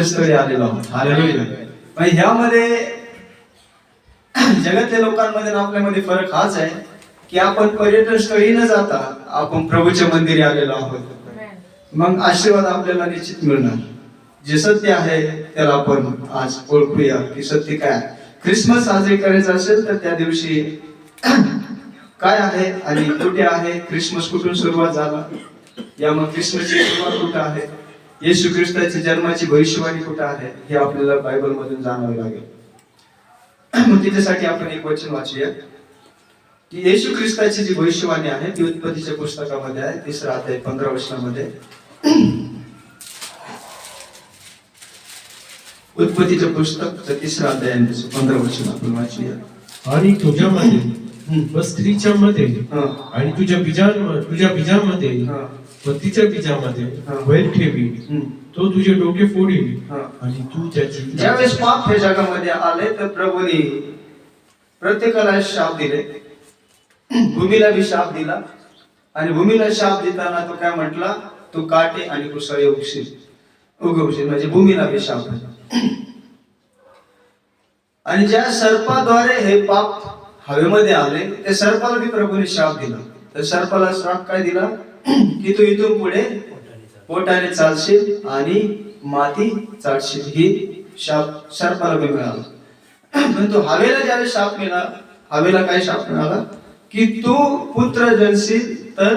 स्थळी आलेलो आहोत. हालेलुया. मग ह्यामध्ये जगातल्या लोकांमध्ये आणि आपल्यामध्ये फरक हाच आहे की आपण पर्यटन स्थळी न जाता आपण प्रभूच्या मंदिरी आलेलो आहोत. मग आशीर्वाद आपल्याला निश्चित मिळणार. जे सत्य आहे त्याला आपण आज ओळखूया की सत्य काय. ख्रिसमस साजरी करायचा असेल तर त्या दिवशी काय आहे आणि कुठे आहे, ख्रिसमस कुठून सुरुवात झाला, या मग ख्रिसमसची सुरुवात कुठे आहे, येशू ख्रिस्ताची जन्माची भविष्यवाणी कुठे आहे, हे आपल्याला बायबल मधून जाणावं लागेल. मग त्याच्यासाठी आपण एक वचन वाचूया की येशू ख्रिस्ताची जी भविष्यवाणी आहे ती उत्पत्तीच्या पुस्तकामध्ये आहे, 3 अध्याय 15 वचनामध्ये. उत्पत्तीचं पुस्तक 3 अध्याय 15 वचन आपण वाचूया. आणि तुझ्यामध्ये व स्त्रीच्या मध्ये आणि तुझ्या बीजामध्ये व तिच्या बीजामध्ये वैर ठेवी, तो तुझे डोके फोडील आणि तू त्याची. ज्यावेळेस पाप हे जगामध्ये आले तर प्रभूने प्रत्येकाला शाप दिले, भूमीला बी शाप दिला. आणि भूमीला शाप देताना तो काय म्हटला, तू काटे आणि कुसळे उगवशील, म्हणजे भूमीला बी शाप. आणि ज्या सर्पाद्वारे हे पाप हवेमध्ये आले त्या सर्पाला बी प्रभूने शाप दिला. तर सर्पाला श्राप काय दिला की तू इथून पुढे पोटाने चालशील आणि माती चालशील, ही शाप सर्पाला बी मिळाला. परंतु हवेला ज्यावेळेस शाप मिळाला, हवेला काय शाप मिळाला की तू पुत्र जनशील तर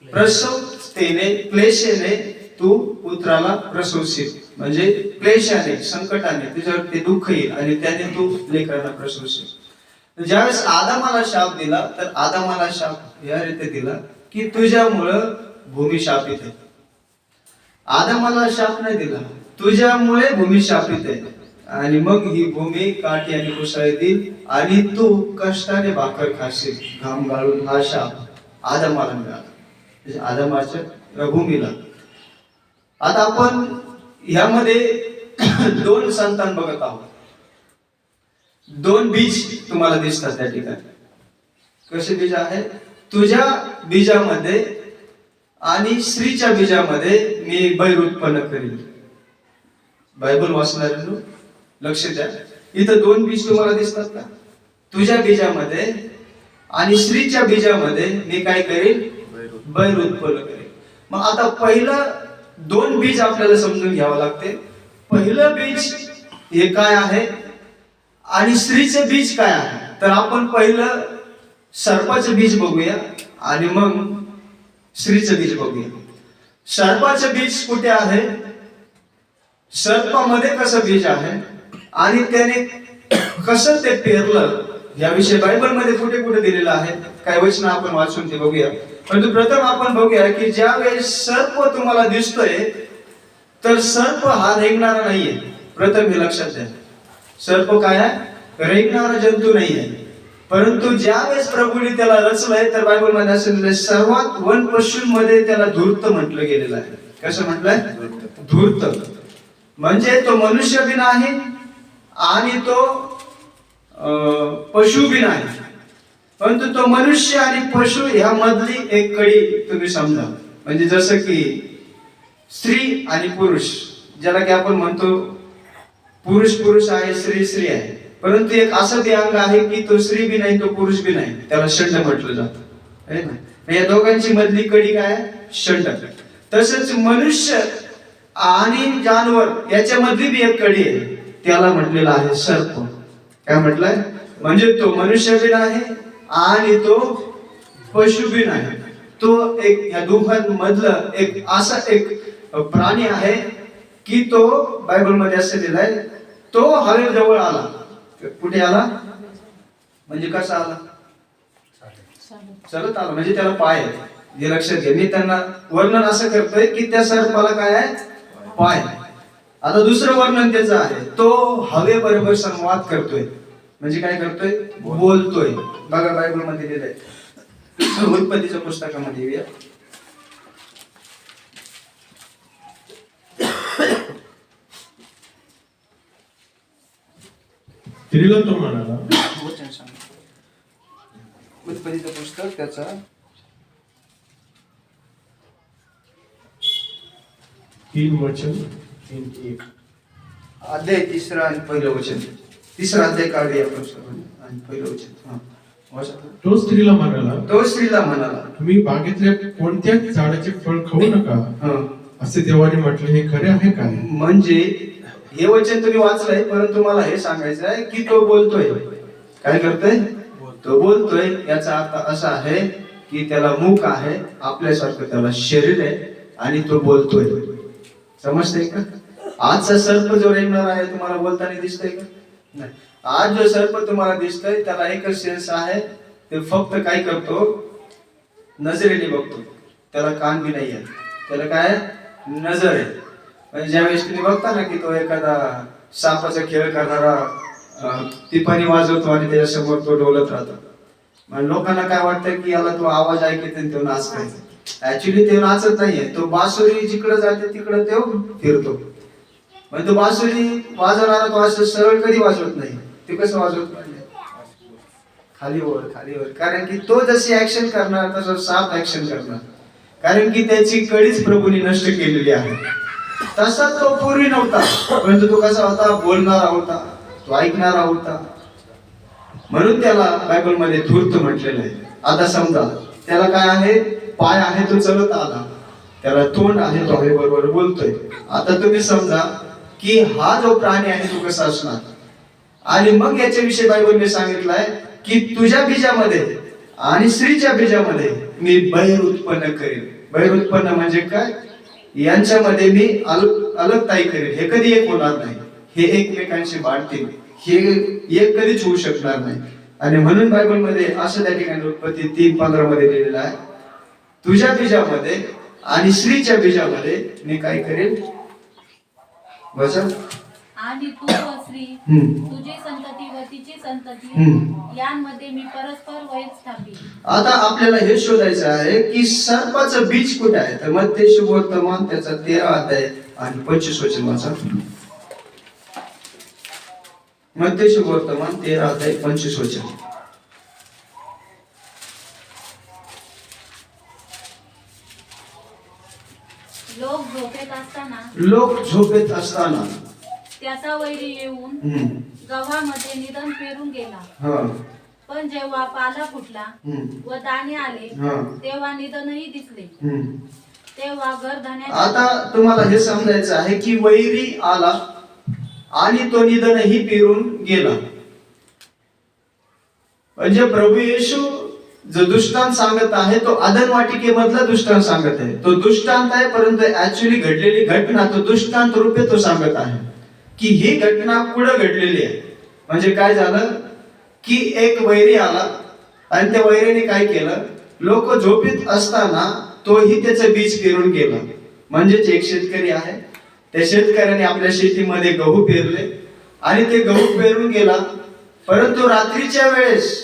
प्रसवतेने क्लेशेने तू पुत्राला प्रसवशील, म्हणजे क्लेशाने संकटाने तुझ्यावर ते दुःख येईल आणि त्याने तू लेकरांना प्रसवशील. ज्यावेळेस आदामाला शाप दिला तर आदामाला शाप या रीते दिला की तुझ्यामुळं भूमी शापित आहे. आदामाला शाप नाही दिला, तुझ्यामुळे भूमी शापित आहे. आणि मग ही भूमी काठी आणि कुसळे देईल आणि तू कष्टाने भाकर खाशील, घाम गाळून. हा शाप आदामाला मिळाला, आदामाच्या भूमीला. आता आपण यामध्ये 2 संतान बघत आहोत. 2 बीज तुम्हाला दिसतात त्या ठिकाणी. कसे बीज आहे, तुझ्या बीजामध्ये आणि स्त्रीच्या बीजामध्ये मी बैर उत्पन्न करीन. बायबल वाचणाऱ्यांनो लक्ष द्या, इथं 2 बीज तुम्हाला दिसतात का, तुझ्या बीजामध्ये आणि स्त्रीच्या बीजामध्ये मी काय करेन, बैर उत्पन्न करेन. मग आता पहिलं 2 बीज आपल्याला समजून घ्यावं लागते. पहिलं बीज हे काय आहे आणि स्त्रीचे बीज काय आहे. तर आपण पहिलं सर्पाचं बीज बघूया आणि मग स्त्रीचं बीज बघूया. सर्पाचं बीज कुठे आहे, सर्पामध्ये कसं बीज आहे आणि त्याने कसं ते पेरलं, याविषयी बायबल मध्ये कुठे कुठे दिलेलं आहे. काही वचन आपण वाचून ते बघूया. परंतु प्रथम आपण बघूया की ज्या वेळेस सर्प तुम्हाला दिसतोय तर सर्प हा रेंगणारा नाहीये. प्रथम हे लक्षात द्या, सर्प काय आहे, रेंगणारा जंतू नाहीये. परंतु ज्या वेळेस प्रभूने त्याला रचलंय तर बायबल मध्ये असं सर्वात वन पशूंमध्ये त्याला धूर्त म्हटलं गेलेलं आहे. कसं म्हटलंय, धूर्त. म्हणजे तो मनुष्य बी नाही आणि तो पशु बी नाही, परंतु तो मनुष्य आणि पशु ह्या मधली एक कडी तुम्ही समजा. म्हणजे जसं की स्त्री आणि पुरुष, ज्याला की आपण म्हणतो पुरुष पुरुष आहे, स्त्री स्त्री आहे, परंतु एक असं ते अंग आहे की तो स्त्री बी नाही तो पुरुष बी नाही, त्याला षंड म्हटलं जातं. या दोघांची मधली कडी काय आहे, षंड. तसंच मनुष्य आणि जानवर याच्या मधली बी एक कडी आहे, त्याला म्हटलेलं आहे सर्प. काय म्हटलंय, म्हणजे तो मनुष्य बी नाही आणि तो पशु बी नाही, तो एक या दोघांमधलं एक असा एक प्राणी आहे की तो बायबल मध्ये असं लिहिलंय, तो हवेजवळ आला. कुठे आला, म्हणजे कसा आला, चालत आला, म्हणजे त्याला पाय आहे. हे लक्षात घ्या, मी त्यांना वर्णन असं करतोय की त्या सर्पाला काय आहे, पाय. आता दुसरं वर्णन त्याचं आहे, तो हवे बरोबर संवाद करतोय. म्हणजे काय करतोय, बोलतोय. बघा बायबल मध्ये लिहिलंय, उत्पत्तीच्या पुस्तकामध्ये येऊया. स्त्रीला तो म्हणाला, उत्पत्तीचं पुस्तक त्याचा 3 वचन. 3:1. अध्याय 3 आणि पहिलं वचन. 3 अध्याय काढूया आपण सर्वांनी आणि पहिलं वचन. वाचा. तो स्त्रीला म्हणाला, तो स्त्रीला म्हणाला, तुम्ही बागेतल्या कोणत्याच झाडाचे फळ खाऊ नका हं. असे देवाने म्हटले, हे खरे आहे काय? म्हणजे हे वचन तुम्ही वाचलंय, परंतु मला हे सांगायचं आहे की तो बोलतोय. काय करतोय? तो बोलतोय. याचा अर्थ असा आहे की त्याला मुख आहे, आपल्यासारखं त्याला शरीर आहे आणि तो बोलतोय. समजतंय का? आजचा सर्प जो रेंगणार आहे तुम्हाला बोलताना दिसतंय का? नाही. आज जो सर्प तुम्हाला दिसतोय त्याला एकच सेन्स आहे, ते फक्त काय करतो? नजरेने बघतो. त्याला कान बी नाही आहे. त्याला काय? नजर आहे. म्हणजे ज्यावेळेस तुम्ही बघता ना की तो एखादा सापाचा खेळ करणारा टिपाणी वाजवतो आणि त्याच्यासमोर तो डोलत राहतो, मग लोकांना काय वाटतं की याला तो आवाज ऐकत आणि तो नाचतोय. ऍक्च्युली ते नाचत नाहीये, तो बासुरी जिकडे जाते तिकडे तो फिरतो. म्हणजे तो बासुरी वाजवणारा तो असं सरळ कधी वाजवत नाही. ते कसं वाजवत नाही? खाली वर खाली वर. कारण की तो जशी ऍक्शन करणार तसं साप ऍक्शन करणार. कारण की त्याची कळीच प्रभूने नष्ट केलेली आहे. तसा तो पूर्वी नव्हता, परंतु तो कसा होता? बोलणारा होता, तो ऐकणारा होता. म्हणून त्याला बायबल मध्ये धूर्त म्हटलेलं आहे. आता समजा त्याला काय आहे? पाय आहे, तो चलत आला. त्याला तोंड आहे, तो आहे बरोबर बोलतोय. आता तुम्ही समजा की हा जो प्राणी आहे तो कसा असणार. आणि मग याच्याविषयी बायबलने सांगितलंय की तुझ्या बीजामध्ये आणि स्त्रीच्या बीजामध्ये मी बैर उत्पन्न करेन. बैर उत्पन्न म्हणजे काय? यांच्यामध्ये मी अलगताई करेन. हे कधी एक होणार नाही. हे एकमेकांशी बांधतील. हे एक कधीच होऊ शकणार नाही. आणि म्हणून बायबल मध्ये असं त्या ठिकाणी उत्पत्ती 3:15 मध्ये लिहिलेलं आहे, तुझ्या बीजामध्ये आणि स्त्रीच्या बीजामध्ये मी काय करेन? वचन. आणि तू व स्त्री, तुझी संतती व तिची संतती यांमध्ये मी परस्पर वैर स्थापीन. आता आपल्याला हे शोधायचं आहे की सर्पाचं बीज कुठे आहे. तर मत्ते शुभवर्तमान त्याचा 13 अध्याय आणि 25 वचन वाचा. मत्ते शुभवर्तमान 13 अध्याय 25 वचन. लोक झोपेत असताना त्याचा वैरी येऊन गव्हामध्ये निधन पेरून गेला. पण जेव्हा पाला फुटला व दाणे आले तेव्हा निधनही दिसले. तेव्हा घर आता तुम्हाला हे समजायचं आहे की वैरी आला आणि तो निधनही पेरून गेला. म्हणजे प्रभू येशू जो दृष्टांत सांगत आहे तो आदन वाटिकेमधला दृष्टांत सांगत आहे. तो दृष्टांत आहे, परंतु ऍक्च्युअली घडलेली घटना तो दृष्टांत रूपे तो सांगत आहे की ही घटना पुढे घडलेली आहे. म्हणजे काय झालं की एक वैरी आला आणि त्या वैरीने काय केलं? लोक झोपीत असताना तोही त्याचं बीज पेरून गेला. म्हणजेच एक शेतकरी आहे, त्या शेतकऱ्याने आपल्या शेतीमध्ये गहू पेरले आणि ते गहू पेरून गेला. परंतु रात्रीच्या वेळेस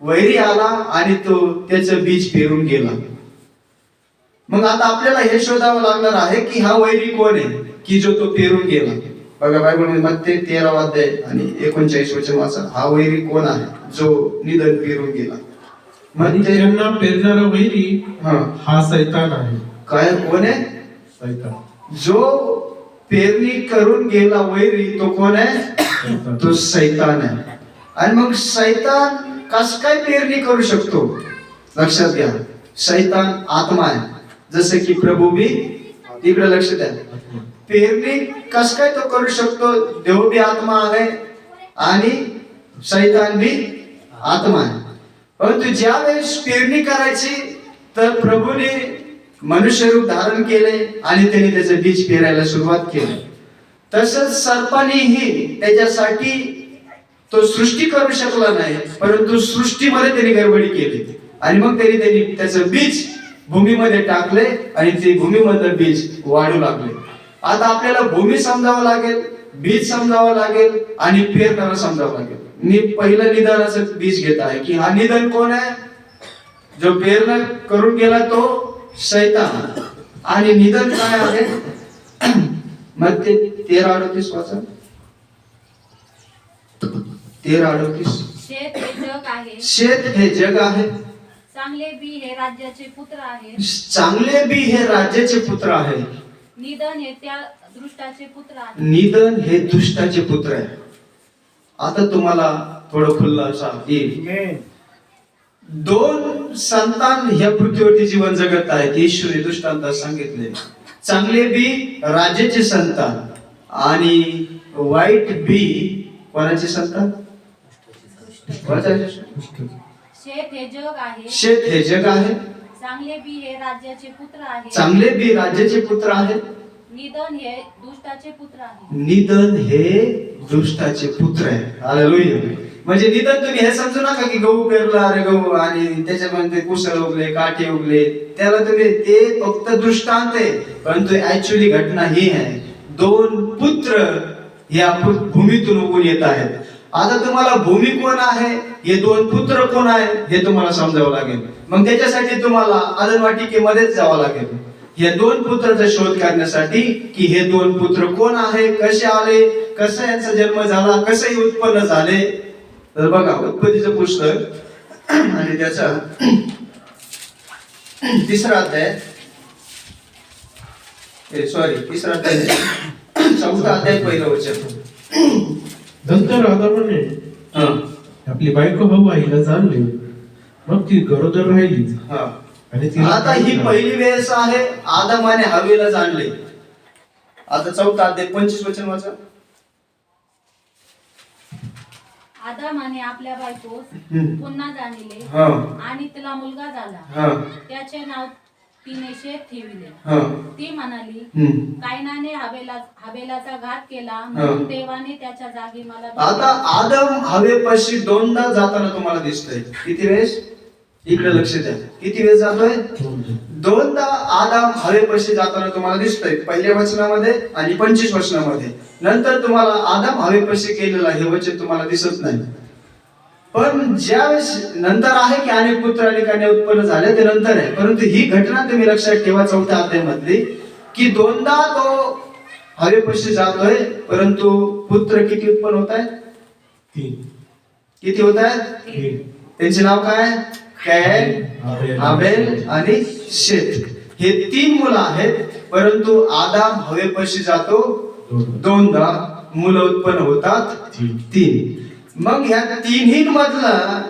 वैरी आला आणि तो त्याचं बीज पेरून गेला. मग आता आपल्याला हे शोधावं लागणार आहे की हा वैरी कोण आहे की जो तो पेरून गेला. बघा बायबल मध्ये 13 अध्याय आणि 39 वचन वाचा. हा वैरी कोण आहे जो निधन पेरून गेला? आणि त्यांना पेरणारा वैरी हा सैतान आहे. काय कोण आहे? सैतान. जो पेरणी करून गेला वैरी तो कोण आहे? तो सैतान आहे. आणि मग सैतान कस काय पेरणी करू शकतो? लक्षात घ्या, सैतान आत्मा आहे, जसे की प्रभू बी. इकडे लक्ष द्या. पेरणी कस काय तो करू शकतो? देव बी आत्मा आहे आणि सैतान बी आत्मा आहे. परंतु ज्या वेळेस पेरणी करायची तर प्रभूने मनुष्य रूप धारण केले आणि त्याने त्याचं बीज पेरायला सुरुवात केली. तसंच सर्पानेही त्याच्यासाठी तो सृष्टी करू शकला नाही, परंतु सृष्टीमध्ये त्यांनी गडबडी केली आणि मग त्यांनी त्याचं बीज भूमीमध्ये टाकले आणि ते भूमीमधलं बीज वाढू लागले. आता आपल्याला भूमी समजावं लागेल, बीज समजावं लागेल आणि पेरणारा समजावं लागेल. मी पहिलं निधनाचं बीज घेत आहे की हा निधन कोण आहे? जो पेरणं करून गेला तो सैतान. आणि निधन काय आहे? मग ते 13:38 वाचा. 13:38. शेत हे जग आहे. शेत हे जग आहे. चांगले बी हे राज्याचे पुत्र आहे. चांगले बी हे राज्याचे पुत्र आहे. निधन हे दुष्टाचे पुत्र आहे. निधन हे दुष्टाचे पुत्र आहे. आता तुम्हाला थोडं खुल्ला असा येईल. दोन संतान ह्या पृथ्वीवरती जीवन जगत आहेत. ईश्वरी दृष्टांतात सांगितले. चांगले बी राजाचे संतान आणि वाईट बी कोणाचे संतान? शेत हे जग आहे. शेत हे जग आहे. चांगले बी हे राज्याचे पुत्र आहे. चांगले बी राज्याचे पुत्र आहेत. निधन हे दुष्टाचे पुत्र आहे. निधन हे दुष्टाचे पुत्र आहे. हालेलुया. म्हणजे निधन तुम्ही हे समजू नका की गहू पेरला रे गहू आणि त्याच्यामध्ये कुसळ उगले काटे उगले, त्याला तुम्ही ते फक्त दृष्टांत आहे. परंतु ऍक्च्युअली घटना ही आहे. दोन पुत्र या भूमीतून उगून येत आहेत. आता तुम्हाला भूमी कोण आहे, हे दोन पुत्र कोण आहे हे तुम्हाला समजावं लागेल. मग त्याच्यासाठी तुम्हाला आदनवाटिकेमध्येच जावं लागेल. या दोन पुत्राचा शोध करण्यासाठी की हे दोन पुत्र कोण आहे, कसे आले, कसा यांचा जन्म झाला, कसे उत्पन्न झाले. तर बघा उत्पत्तीचं पुस्तक आणि त्याचा 3रा अध्याय, तिसरा अध्याय 4था अध्याय 1 वचन. नंतर आदामाने आपली बायको हव्वा हिला जाणले, मग ती गरोदर राहिली आणि तिला आता ही पहिली वेळेस आहे आदमाने हवेला जाणले. आता 4था अध्याय 25 वचन वाचा. आदामाने आपल्या बायकोस पुन्हा जाणले आणि तिला मुलगा झाला. त्याचे नाव तिने शेत ठेविले. ती म्हणाली, कायनाने हबेलाचा घात केला म्हणून देवाने त्याच्या जागी मला. आता आदम हवेपाशी दोनदा जाताना तुम्हाला दिसतोय. किती वेळेस? इकडे लक्ष द्या. किती वेळेस जातोय? दोनदा आदम हवेपाशी जाताना तुम्हाला दिसतोय. पहिल्या वचनामध्ये आणि 25 वचनामध्ये. नंतर तुम्हाला आदम हवेपाशी केलेला हे वचन तुम्हाला दिसत नाही. पण ज्यावेळेस नंतर आहे की अनेक पुत्र आणि कन्या उत्पन्न झाले ते नंतर आहे. परंतु ही घटना तुम्ही लक्षात ठेवा 4थ्या अध्यायामधली की दोनदा तो हवेपाशी जातोय, परंतु पुत्र किती उत्पन्न होत आहेत? 3. किती होत आहेत? त्यांचे नाव काय? कैन, आबेल आणि शेत. हे 3 मुलं आहेत. परंतु आदाम हवेपाशी जातो दोनदा, मुलं उत्पन्न होतात 3. मग ह्या 3ही मधला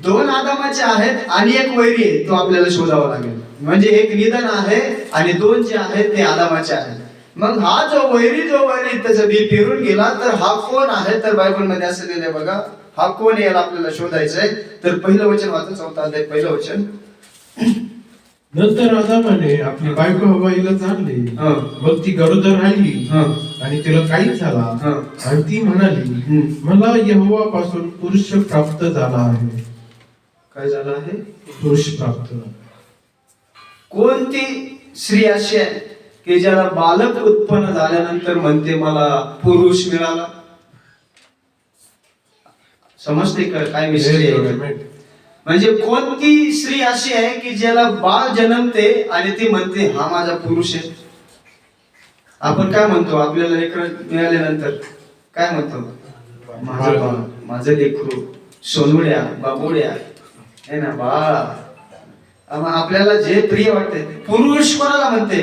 2 आदामाचे आहेत आणि 1 वैरी आहे, तो आपल्याला शोधावा लागेल. म्हणजे 1 निधन आहे आणि 2 जे आहेत ते आदामाचे आहेत. मग हा जो वैरी त्याचा बी पेरून गेला, तर हा कोण आहे? तर बायबल मध्ये असं लिहिलंय बघा. हा कोण याला आपल्याला शोधायचं आहे. तर पहिलं वचन वाचा 4था अध्याय 1 वचन. नंतर आदामाने आपली बायको हव्वा हिला जाणले, मग ती गरोदर राहिली आणि तिला काही झाला आणि ती म्हणाली, मला यहोवापासून पुरुष प्राप्त झाला आहे. काय झालं आहे? पुरुष प्राप्त झाला. कोणती स्त्री अशी आहे की ज्याला बालक उत्पन्न झाल्यानंतर म्हणते मला पुरुष मिळाला? समजते का काय मिस्त्री आहे? म्हणजे कोणती स्त्री अशी आहे की ज्याला बाळ जन्मते आणि ती म्हणते हा माझा पुरुष आहे? आपण काय म्हणतो आपल्याला लेकरं मिळाल्यानंतर? काय म्हणतो? माझं बाळ, माझं लेकरू, सोनुड्या, बाबुड्या है ना, बाळा. आपल्याला जे प्रिय वाटते. पुरुष कोणाला म्हणते?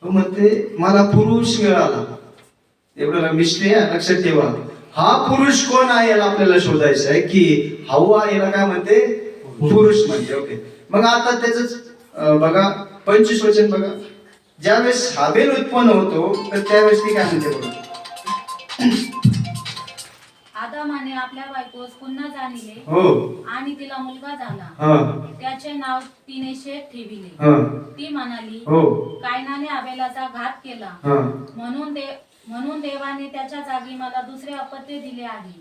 म्हणते मला पुरुष मिळाला. एवढं मिस्त्री आहे, लक्षात ठेवा. हा पुरुष कोण आहे याला आपल्याला शोधायचं आहे की हव्वा याला काय म्हणते? पुरुष म्हणते. ओके. मग आता त्याच बघा 25 वचन बघा. ज्यावेळेस हाबेल उत्पन्न होतो तर त्यावेळेस ती काय म्हणते बघा. आदामाने आपल्या बायकोस पुन्हा जाणले आणि तिला मुलगा झाला. त्याचे नाव तिने शेत ठेविले. ती म्हणाली, कायनाने हबेलाचा घात केला म्हणून देवाने त्याच्या जागी मला दुसरे अपत्य दिले आहे.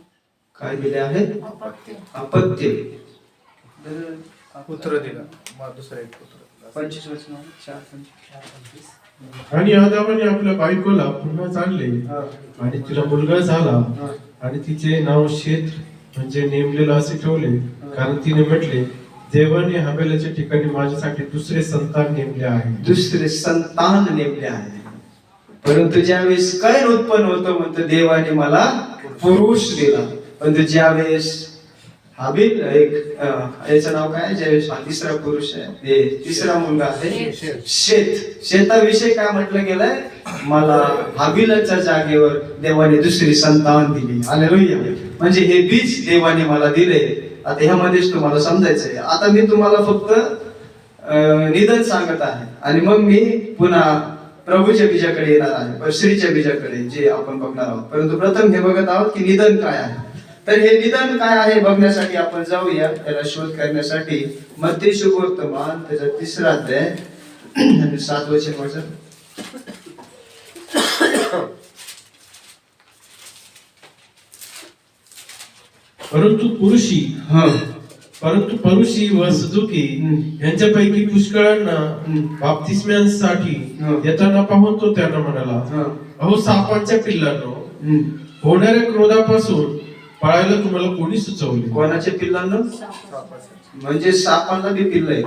काय दिले आहे? अपत्य. पुत्र दिला, दुसरा एक पुत्र. 25 वचन 4:25. आणि आदामाने आपल्या बायकोला पुन्हा जाणले आणि तिला मुलगा झाला आणि तिचे नाव शेत म्हणजे नेमलेलं असे ठेवले, कारण तिने म्हटले, देवाने हबेलाच्या ठिकाणी माझ्यासाठी दुसरे संतान नेमले आहे. दुसरे संतान नेमले आहे. परंतु ज्यावेळेस कैन उत्पन्न होतो म्हणतो देवाने मला पुरुष दिला. परंतु ज्यावेळेस हाबील याचं नाव काय? ज्यावेळेस हा 3रा पुरुष आहे, तिसरा मुलगा आहे शेत. शेताविषयी काय म्हटलं गेलंय? मला हाबिलाच्या जागेवर देवाने दुसरी संतान दिली. हालेलुया. म्हणजे हे बीज देवाने मला दिले. आता ह्यामध्येच तुम्हाला समजायचंय. आता मी तुम्हाला फक्त निधन सांगत आहे आणि मग मी पुन्हा प्रभूच्या बीजाकडे येणार आहे, श्रीच्या बीजाकडे जे आपण बघणार आहोत. परंतु प्रथम हे बघत आहोत की निधन काय आहे. तर हे निधन काय आहे बघण्यासाठी आपण जाऊया, त्याला शोध करण्यासाठी मत्ती शुभवर्तमान त्याचा 3रा अध्याय आणि 7 वचन वाचा. परंतु परुषी व सदुकी यांच्यापैकी पुष्कळांना बाप्तिस्म्यांसाठी येताना पाहून तो त्यांना म्हणाला, अहो सापांच्या पिल्लांनो, होणाऱ्या क्रोधापासून पळायला तुम्हाला कोणी सुचवले? कोणाच्या पिल्लांना? म्हणजे सापांना बी पिल्ल आहे.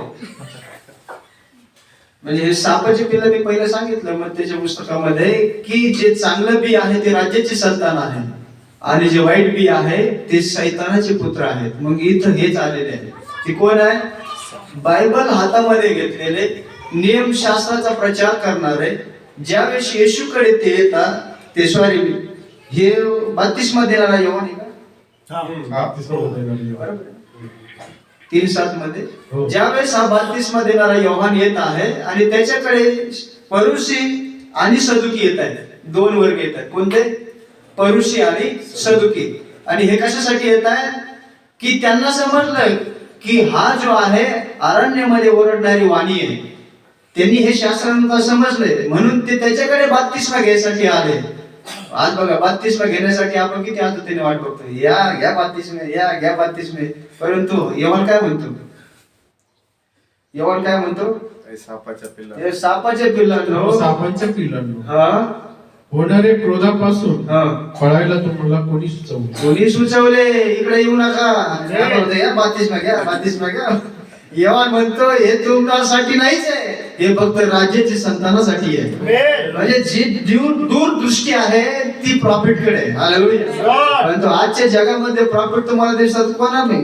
म्हणजे हे सापाचे पिल्ल मी पहिलं सांगितलं मग त्याच्या पुस्तकामध्ये की जे चांगलं बी आहे ते राज्याची संतान आहे आणि जे वाईट बी आहे ते शैतानाचे पुत्र आहेत. मग इथं हेच आलेले आहे. ते कोण आहे? बायबल हातामध्ये घेतलेले, नियमशास्त्राचा प्रचार करणारे, ज्यावेळेस येशूकडे ते येतात ते हे बत्तीसमा देणारा योहान आहे का? 3:7 मध्ये ज्यावेळेस हा बत्तीसमा देणारा योहान येत आहे आणि त्याच्याकडे परुषी आणि सदुकी येत आहेत. 2 वर्ग येत आहेत. कोणते? परुषी आणि सदुकी. आणि हे कशासाठी येत आहे? की त्यांना समजलं की हा जो आहे अरण्यामध्ये ओरडणारी वाणी आहे. त्यांनी हे शास्त्रानुसार समजले म्हणून ते त्याच्याकडे बत्तीसमा घ्यायसाठी आले. आज बघा बत्तीसमा घेण्यासाठी आपण किती आतुरतेने वाट बघतो. या घ्या बत्तीसमे, या घ्या बत्तीसमे. परंतु योहान काय म्हणतो? योहान काय म्हणतो? सापाच्या पिल्ला, हे सापाच्या पिल्लांनो, सापांच्या पिल्लांनो, हा होणारे क्रोधापासून पळायला तुम्हाला कोणी सुचवले? कोणी सुचवले? इकडे येऊ नका. या बत्तीसमा घ्या, बत्तीसमा घ्या. योहान म्हणतो हे तुमच्यासाठी नाहीच आहे, हे फक्त राज्याची संतानासाठी आहे. म्हणजे जी दूरदृष्टी आहे ती प्रॉफिट कडे आहे. हालेलुया. परंतु आजच्या जगामध्ये प्रॉफिट तुम्हाला दिसत कोणा नाही.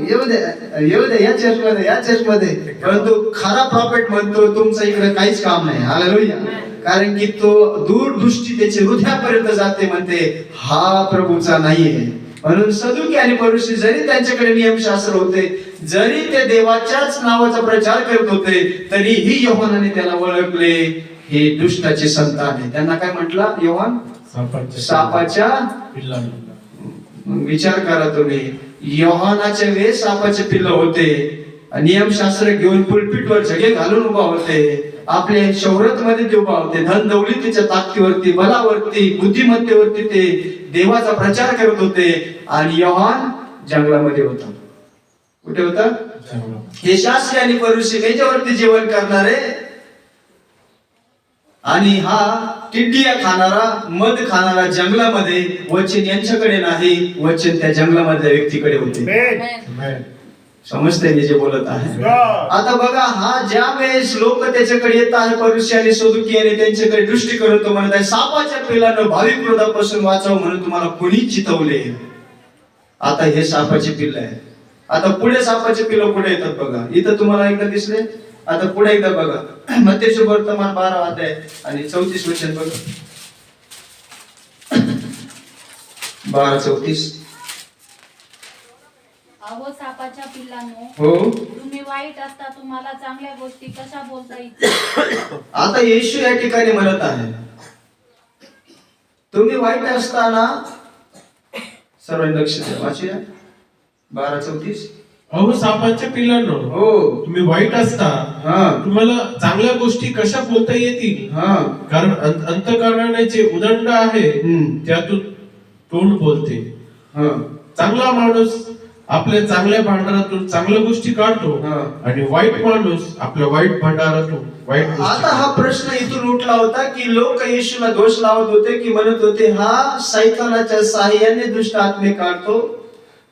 येऊ दे या चर्चमध्ये, या चर्चमध्ये. परंतु खरा प्रॉफिट म्हणतो तुमचं इकडे काहीच काम नाही. हालेलुया. कारण की तो दूरदृष्टी त्याच्या हृदयापर्यंत जाते, म्हणते हा प्रभूचा नाहीये. म्हणून सदुकी आणि परुषी जरी त्यांच्याकडे नियमशास्त्र होते, जरी ते देवाच्याच नावाचा प्रचार करत होते, तरीही योहानाने त्याला ओळखले हे दुष्टाचे संतान आहे. त्यांना काय म्हटलं योहान? सापाच्या पिल्लांना. विचार करा तुम्ही, योहानाच्या वेळेस सापाचे पिल्ल होते, नियमशास्त्र घेऊन पुलपीटवर झगे घालून उभा होते, आपल्या शौहरत मध्ये ते उभा होते, धन दौलतीच्या ताकदीवरती, बलावरती, बुद्धिमत्तेवरती ते देवाचा प्रचार करत होते. आणि योहान जंगलामध्ये होता. कुठे होता? हे शास्त्री आणि परुषी याच्यावरती जेवण करणारे आणि हा टिड्डिया खाणारा, मध खाणारा जंगलामध्ये. वचन यांच्याकडे नाही, वचन त्या जंगलामधल्या व्यक्तीकडे होते. समजते मी जे बोलत आहे? आता बघा, हा ज्या वेळेस लोक त्याच्याकडे येत आहे, परुषी आणि सदुकी, आणि त्यांच्याकडे दृष्टी करून तो म्हणत आहे सापाच्या पिल्लांनो भावी क्रोधापासून वाचावं म्हणून तुम्हाला कोणी चितवले? आता हे सापाचे पिल्ल आहे. आता पुढे सापाचे पिल्ल कुठे येतात बघा. इथं तुम्हाला एकदा दिसले. आता पुढे एकदा बघा, मत्ती शुभवर्तमान 12 अध्याय आणि 34 वचन बघा. 12:34. अहो सापाच्या पिल्लांनो, हो, तुम्ही वाईट असता तुम्हाला चांगल्या गोष्टी कशा बोलता येतील? आता येशू या ठिकाणी म्हणत आहे तुम्ही वाईट असताना, सर्वांनी लक्ष द्या, वाचूया 12:34. अहो सापांच्या पिल्लांनो, हो, तुम्ही वाईट असता तुम्हाला चांगल्या गोष्टी कशा बोलता येतील? कारण अंतःकरणाने जे उदंड आहे त्यातून तोंड बोलते. चांगला माणूस आपल्या चांगल्या भांडारातून चांगल्या गोष्टी काढतो आणि वाईट माणूस आपल्या वाईट भांडारातून वाईट गोष्टी. आता हा प्रश्न इथून उठला होता की लोक येशूला दोष लावत होते, की म्हणत होते हा सैतानाच्या साहाय्याने दुष्ट आत्मे काढतो.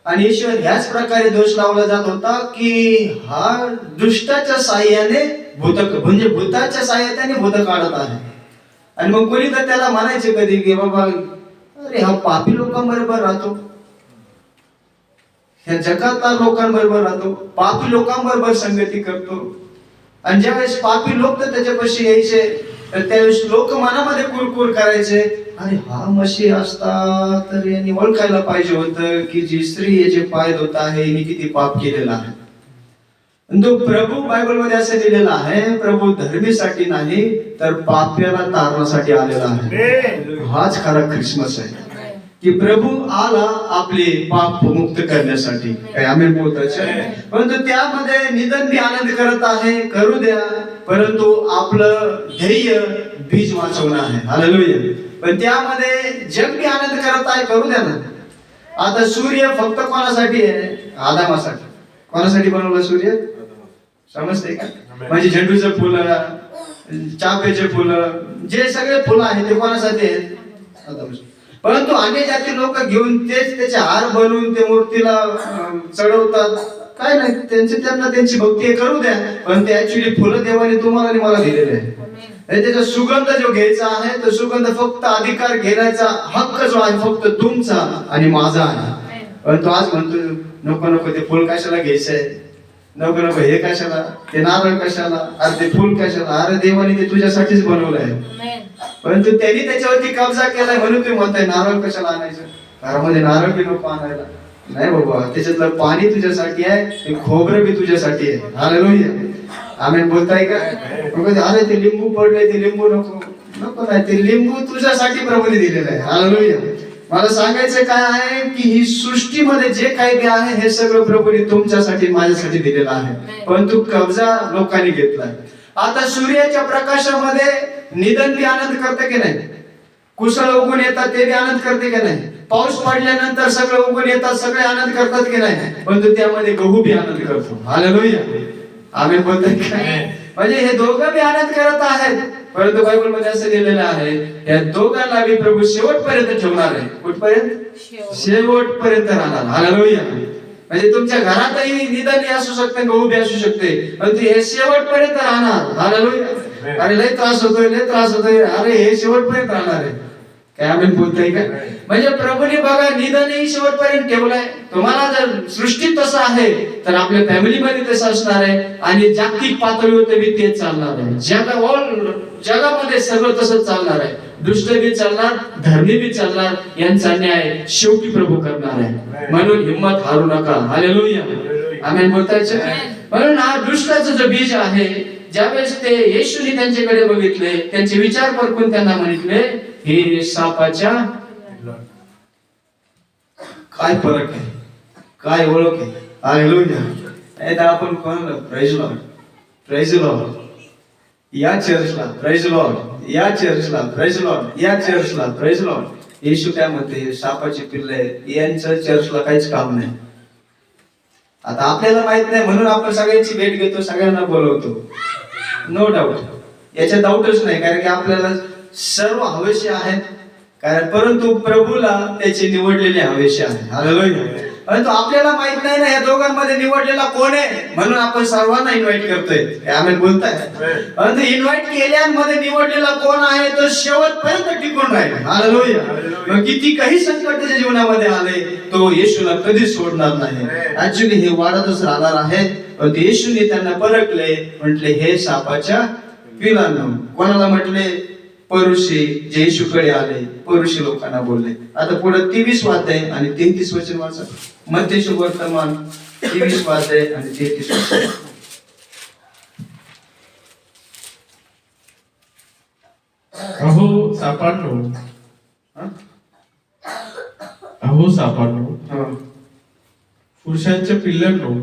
आणि येशू ह्याच प्रकारे दोष लावला जात होता की हा दुष्टाच्या साहाय्याने म्हणजे भूताच्या साहाय्याने भूत काढत आहे. आणि मग कोणी तर त्याला म्हणायचे कधी की बाबा अरे हा पापी लोकांबरोबर राहतो, ह्या जगातल्या लोकांबरोबर राहतो, पापी लोकांबरोबर संगती करतो. आणि ज्यावेळेस पापी लोक तर त्याच्यापाशी यायचे तर त्यावेळेस लोक मनामध्ये कुरकुर करायचे, अरे हा मशी असता तर यांनी ओळखायला पाहिजे होतं की जी स्त्री याचे पाय धुत आहे हिने किती पाप केलेला आहे. तो प्रभू बायबल मध्ये असं लिहिलेलं आहे, प्रभू धर्मीसाठी नाही तर पाप्याला तारण्यासाठी आलेला आहे. हाच खरा ख्रिसमस आहे की प्रभू आला आपले पाप मुक्त करण्यासाठी. काय आमेन बोलताय? परंतु त्यामध्ये निधन बी आनंद करत आहे, करू द्या, परंतु आपलं ध्येय बीज वाचवणं आहे. हालेलुया. पण त्यामध्ये जग बी आनंद करत आहे, करू द्या ना. आता सूर्य फक्त कोणासाठी आहे? आदामासाठी. कोणासाठी बनवला सूर्य? समजते का? म्हणजे झेंडूचं फुलं, चाफ्याचे फुलं, जे सगळे फुलं आहेत ते कोणासाठी आहेत? आदामासाठी. परंतु अन्य जाती लोक घेऊन तेच त्याचे हार बनवून ते मूर्तीला चढवतात. काय नाही, त्यांना त्यांची भक्ती करू द्या, पण ते ऍक्च्युली फुलं देवाने तुम्हाला आणि मला दिलेले आहे. त्याचा सुगंध जो घ्यायचा आहे तो सुगंध फक्त अधिकार घेण्याचा हक्क जो आहे फक्त तुमचा आणि माझा आहे. पण तो आज म्हणतो नको नको ते फुल कशाला घ्यायचंय, नको नको हे कशाला, ते नारळ कशाला, अरे ते फुल कशाला. अरे देवाने ते तुझ्यासाठीच बनवलं आहे, परंतु त्यांनी त्याच्यावरती कब्जा केलाय म्हणून तुम्ही म्हणताय नारळ कशाला आणायचं, घरामध्ये नारळ बी नको आणायला. नाही बाबा, त्याच्यातलं पाणी तुझ्यासाठी आहे, ते खोबरं बी तुझ्यासाठी आहे. हालेलुया. आमेन बोलताय का? अरे ते लिंबू पडले, ते लिंबू नको नको नाही, ते लिंबू तुझ्यासाठी प्रभूने दिलेलं आहे. हालेलुया. मला सांगायचं काय आहे की ही सृष्टीमध्ये जे काही बी आहे हे सगळं प्रभूने तुमच्यासाठी माझ्यासाठी दिलेलं आहे, परंतु कब्जा लोकांनी घेतलाय. आता सूर्याच्या प्रकाशामध्ये निधन बी आनंद करते की नाही? कुसळ उगून येतात ते बी आनंद करते की नाही? पाऊस पडल्यानंतर सगळं उगून येतात, सगळे आनंद करतात की नाही? परंतु त्यामध्ये गहू बी आनंद करतो. हालेलुया. आम्ही बोलतोय काय? म्हणजे हे दोघं बी आनंद करत आहेत, परंतु बायबल मध्ये असं लिहिलेलं आहे या दोघांना बी प्रभू शेवटपर्यंत ठेवणार आहे. कुठपर्यंत? शेवटपर्यंत राहणार. हालेलुया. म्हणजे तुमच्या घरातही निधन असू शकते, गहू बी असू शकते, परंतु हे शेवटपर्यंत राहणार. हालेलुया. अरे लय त्रास होतोय, लय त्रास होतोय, अरे हे शेवटपर्यंत राहणार आहे. काय आम्ही बोलतोय का? म्हणजे प्रभूने बघा निधनही शेवटपर्यंत ठेवलंय. तुम्हाला जर सृष्टीत तसं आहे तर आपल्या फॅमिलीमध्ये तसं असणार आहे आणि जागतिक पातळीवर बी तेच चालणार आहे. जगामध्ये सगळं तसंच चालणार आहे. दुष्ट बी चालणार, धर्मी बी चालणार, यांचा न्याय शेवटी प्रभू करणार आहे. म्हणून हिम्मत हारू नका. हालेलुया. आमेन बोलतायचं. म्हणून हा दुष्टाचं जो बीज आहे, ज्यावेळेस ते येशूने त्यांच्याकडे बघितले, त्यांचे विचार परखून त्यांना म्हटले, हे सापाच्या काय फरक आहे, काय ओळख आहे. हालेलुया. आता आपण कोणाला प्रेज लॉर्ड, प्रेज लॉर्ड, या चर्चला प्रेज लॉर्ड, या चर्चला प्रेज लॉर्ड, या चर्चला प्रेज लॉर्ड. येशू काय म्हणते, सापाची पिल्ले यांचं चर्चला काहीच काम नाही. आता आपल्याला माहित नाही म्हणून आपण सगळ्यांची भेट घेतो, सगळ्यांना बोलवतो. नो डाऊट, याच्यात डाऊटच नाही, कारण की आपल्याला सर्व हवेशी आहेत, कारण परंतु प्रभूला त्याचे निवडलेले हवेशी आहे. हालेलुया. परंतु आपल्याला माहित नाही ना या दोघांमध्ये निवडलेला कोण आहे, म्हणून आपण सर्वांना इन्व्हाइट करतोय. आम्ही बोलताय, परंतु इन्व्हाइट केल्यांमध्ये निवडलेला कोण आहे तो शेवटपर्यंत टिकून राहील. हालेलुया. किती काही संकट त्याच्या जीवनामध्ये आले, तो येशूला कधीच सोडणार नाही. ऍक्च्युली हे वाढतच राहणार आहे. परंतु येशूने त्यांना परखले, म्हटले हे सापाच्या पिलांनो. कोणाला म्हटले? परुषी, जे येशूकडे आले, परुषी लोकांना बोलले. आता पुढे 23 अध्याय आणि 33 वचन वाचा. मत्ती सुवर्तमान 23 अध्याय आणि 33 वचन. अहो सापांनो, अहो सापांनो, पुरुषांच्या पिल्लांनो,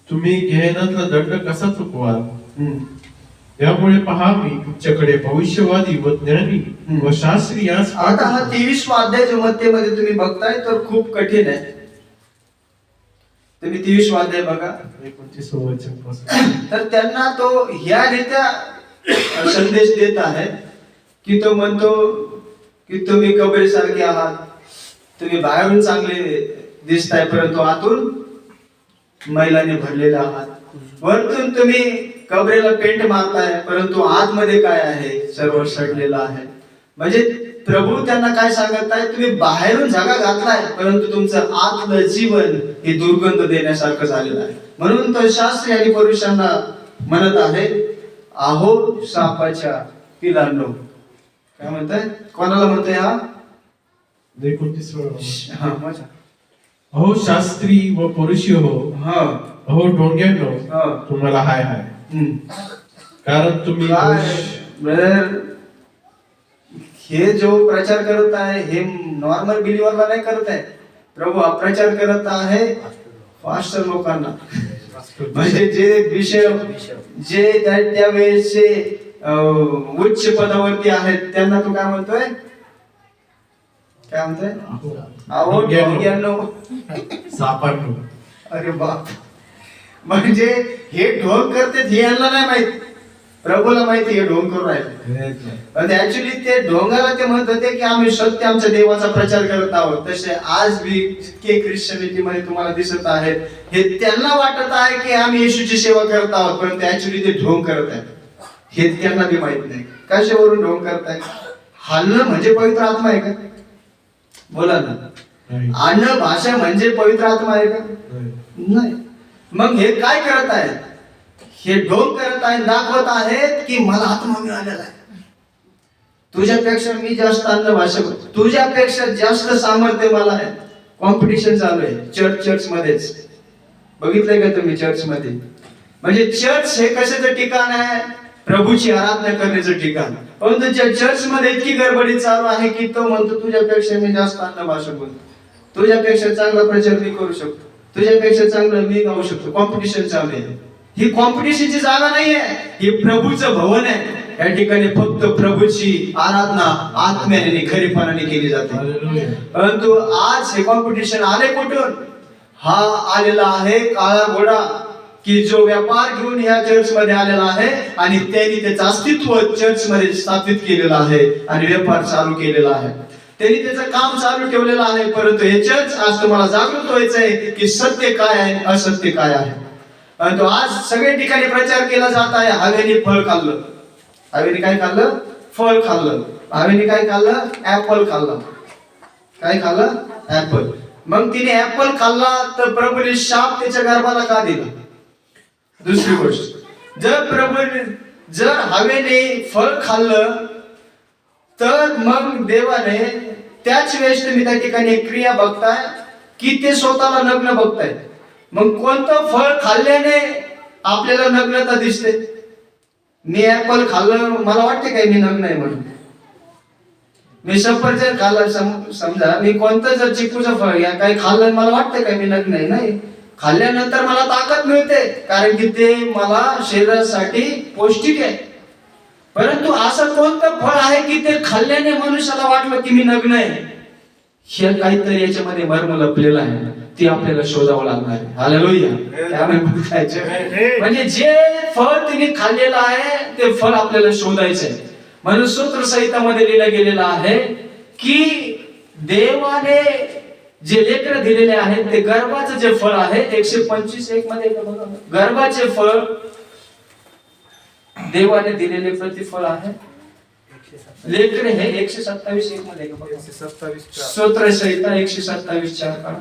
तुम्ही गेहेनातला दंड कसा चुकवाल? यामुळे पहा मी तुमच्याकडे भविष्यवादी व ज्ञानी व शास्त्री याच. आता हा 23 अध्याय जो मत्तेमध्ये तुम्ही बघताय तर खूप कठीण आहे. तुम्ही 23 अध्याय बघा. 29 वचन पासून. तर त्यांना तो ह्या रीत्या संदेश देत आहे की तो म्हणतो की तुम्ही कबरीसारखे आहात, तुम्ही बाहेरून चांगले दिसताय परंतु आतून मैलाने भरलेले आहात. वरतून तुम्ही कबरेला पेंट मारताय परंतु आतमध्ये काय आहे, सर्व सडलेलं आहे. म्हणजे प्रभू त्यांना काय सांगत आहे, तुम्ही बाहेरून जागा घातलाय परंतु तुमचं आतलं जीवन हे दुर्गंध देण्यासारखं झालेलं आहे. म्हणून तो शास्त्री आणि पुरुषांना म्हणत आहे आहो सापाच्या पिलांनो. काय म्हणताय, कोणाला म्हणतोय हा? 29 हा माझ्या. अहो शास्त्री व पुरुषी हो, हा अहो ढोंग्यांनो, हा. तुम्हाला हाय हाय. हम्म. कारण तुम्ही काय ब्रदर, हे जो प्रचार करत आहे हे नॉर्मल बिलीवरला नाही करत आहे. प्रभू हा प्रचार करत आहे फास्टर लोकांना. म्हणजे जे विषय जे त्यावेळेसचे उच्च पदावरती आहेत त्यांना तू काय म्हणतोय, काय म्हणतोय? अहो ढोंग्यांनो, सापांनो. अरे बाप. म्हणजे हे ढोंग करते हे यांना नाही माहित, प्रभूला माहिती हे ढोंग करून राहिले. पण ऍक्च्युली ते ढोंगाला ते म्हणत होते की आम्ही सत्य आमच्या देवाचा प्रचार करत आहोत. तसे आज भी जितके ख्रिश्चनिटी मध्ये तुम्हाला दिसत आहेत हे त्यांना वाटत आहे की आम्ही येशूची सेवा करत आहोत, पण ऍक्च्युली ते ढोंग करत आहेत हे त्यांना बी माहित नाही. कशावरून ढोंग करताय? हालणं म्हणजे पवित्र आत्मा आहे का? बोला ना. अन्न भाषा म्हणजे पवित्र आत्मा आहे का? नाही. मग हे काय करत आहेत? हे ढोंग करत आहेत, दाखवत आहेत की मला आत्मा मिळालेला आहे. तुझ्यापेक्षा मी जास्त अन्न भाषा, तुझ्यापेक्षा जास्त सामर्थ्य मला आहे. कॉम्पिटिशन चालू आहे चर्च मध्येच. बघितलंय का तुम्ही चर्च मध्ये? म्हणजे चर्च हे कशाचं ठिकाण आहे? प्रभूची आराधना करण्याचं ठिकाण. परंतु त्या चर्च मध्ये इतकी गडबडी चालू आहे की तो म्हणतो तुझ्यापेक्षा मी जास्त अन्न भाषा बोलतो, तुझ्यापेक्षा चांगला प्रचार मी करू शकतो, तुझ्यापेक्षा चांगलं मी गाऊ शकतो. कॉम्पिटिशन चालू आहे. ही कॉम्पिटिशनची जागा नाहीये, ही प्रभूचं भवन आहे. या ठिकाणी फक्त प्रभूची आराधना आत्म्याने खरीपणाने केली जाते. परंतु आज हे कॉम्पिटिशन आले कुठून? हा आलेला आहे काळा घोडा, की जो व्यापार घेऊन ह्या चर्च मध्ये आलेला आहे आणि त्यांनी त्याचं अस्तित्व चर्च मध्ये स्थापित केलेलं आहे आणि व्यापार चालू केलेला आहे. त्यांनी त्याचं काम चालू ठेवलेलं आहे. परंतु हे चर्च आज तुम्हाला जागृत व्हायचंय की सत्य काय आहे, असत्य काय आहे. परंतु आज सगळ्या ठिकाणी प्रचार केला जात आहे हवेने फळ खाल्लं. हवेने काय खाल्लं? फळ खाल्लं. हवेने काय खाल्लं? ऍपल खाल्लं. काय खाल्लं? ऍपल. मग तिने ऍपल खाल्ला तर प्रभूने शाप त्याच्या गर्भाला का दिला? दुसरी गोष्ट, जर हवेने फळ खाल्लं तर मग देवाने त्याच वेळेस तुम्ही त्या ठिकाणी एक क्रिया बघताय की ते स्वतःला नग्न बघताय. मग कोणतं फळ खाल्ल्याने आपल्याला नग्नता दिसते? मी ऍपल खाल्लं, मला वाटते काय मी नग्न आहे म्हणून? मी सफरचंद खाल्लं, समजा मी कोणतं जर चिकूचं फळ या काही खाल्लं, मला वाटतं काय मी नग्न आहे? नाही. खाल्ल्यानंतर मला ताकद मिळते कारण की ते मला शरीरासाठी पौष्टिक आहे. परंतु असं कोणतं फळ आहे की ते खाल्ल्याने मनुष्याला वाटलं की मी नग्न आहे? हे काहीतरी याच्यामध्ये मर्म लपलेलं आहे, ते आपल्याला शोधावं लागणार आहे. हालेलुया. म्हणजे जे फळ तिने खाल्लेलं आहे ते फळ आपल्याला शोधायचं आहे. म्हणून सूत्र संहितामध्ये लिहिलं गेलेलं आहे की देवाने जे लेकर दिलेले आहेत ते गर्भाचं जे फळ आहे 125:1 मध्ये गर्भाचे फळ देवाने दिलेले प्रतिफळ आहे. लेकर हे 127:1 मध्ये स्तोत्र संहिता 127:4.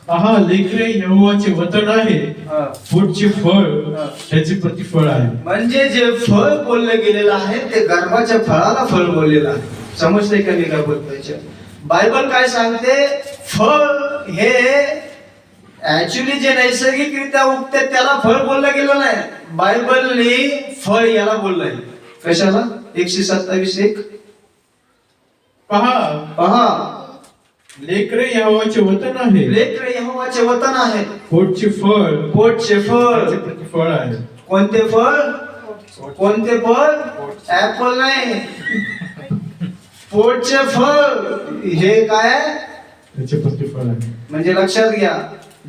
पहा लेकरे यहोवाचे वचन आहे, पुढचे फळ त्याचे प्रतिफळ आहे. म्हणजे जे फळ बोललं गेलेलं आहे ते गर्भाच्या फळाला फळ बोललेलं आहे. समजते का मी काय बोलतोय? बायबल काय सांगते? फळ हे ऍक्च्युली जे नैसर्गिकरित्या उगते त्याला फळ बोललं गेलं नाही. बायबलने फळ याला बोललंय. कशाला? 127:1. पहा लेकरे यहोवाचे वचन आहे, लेकरे यहोवाचे वचन आहे, पोटचे फळ त्याचे प्रतिफळ आहे. कोणते फळ? कोणते फळ? ऍपल नाही, पोटचे फळ हे काय? त्याचे प्रतिफळ आहे. म्हणजे लक्षात घ्या,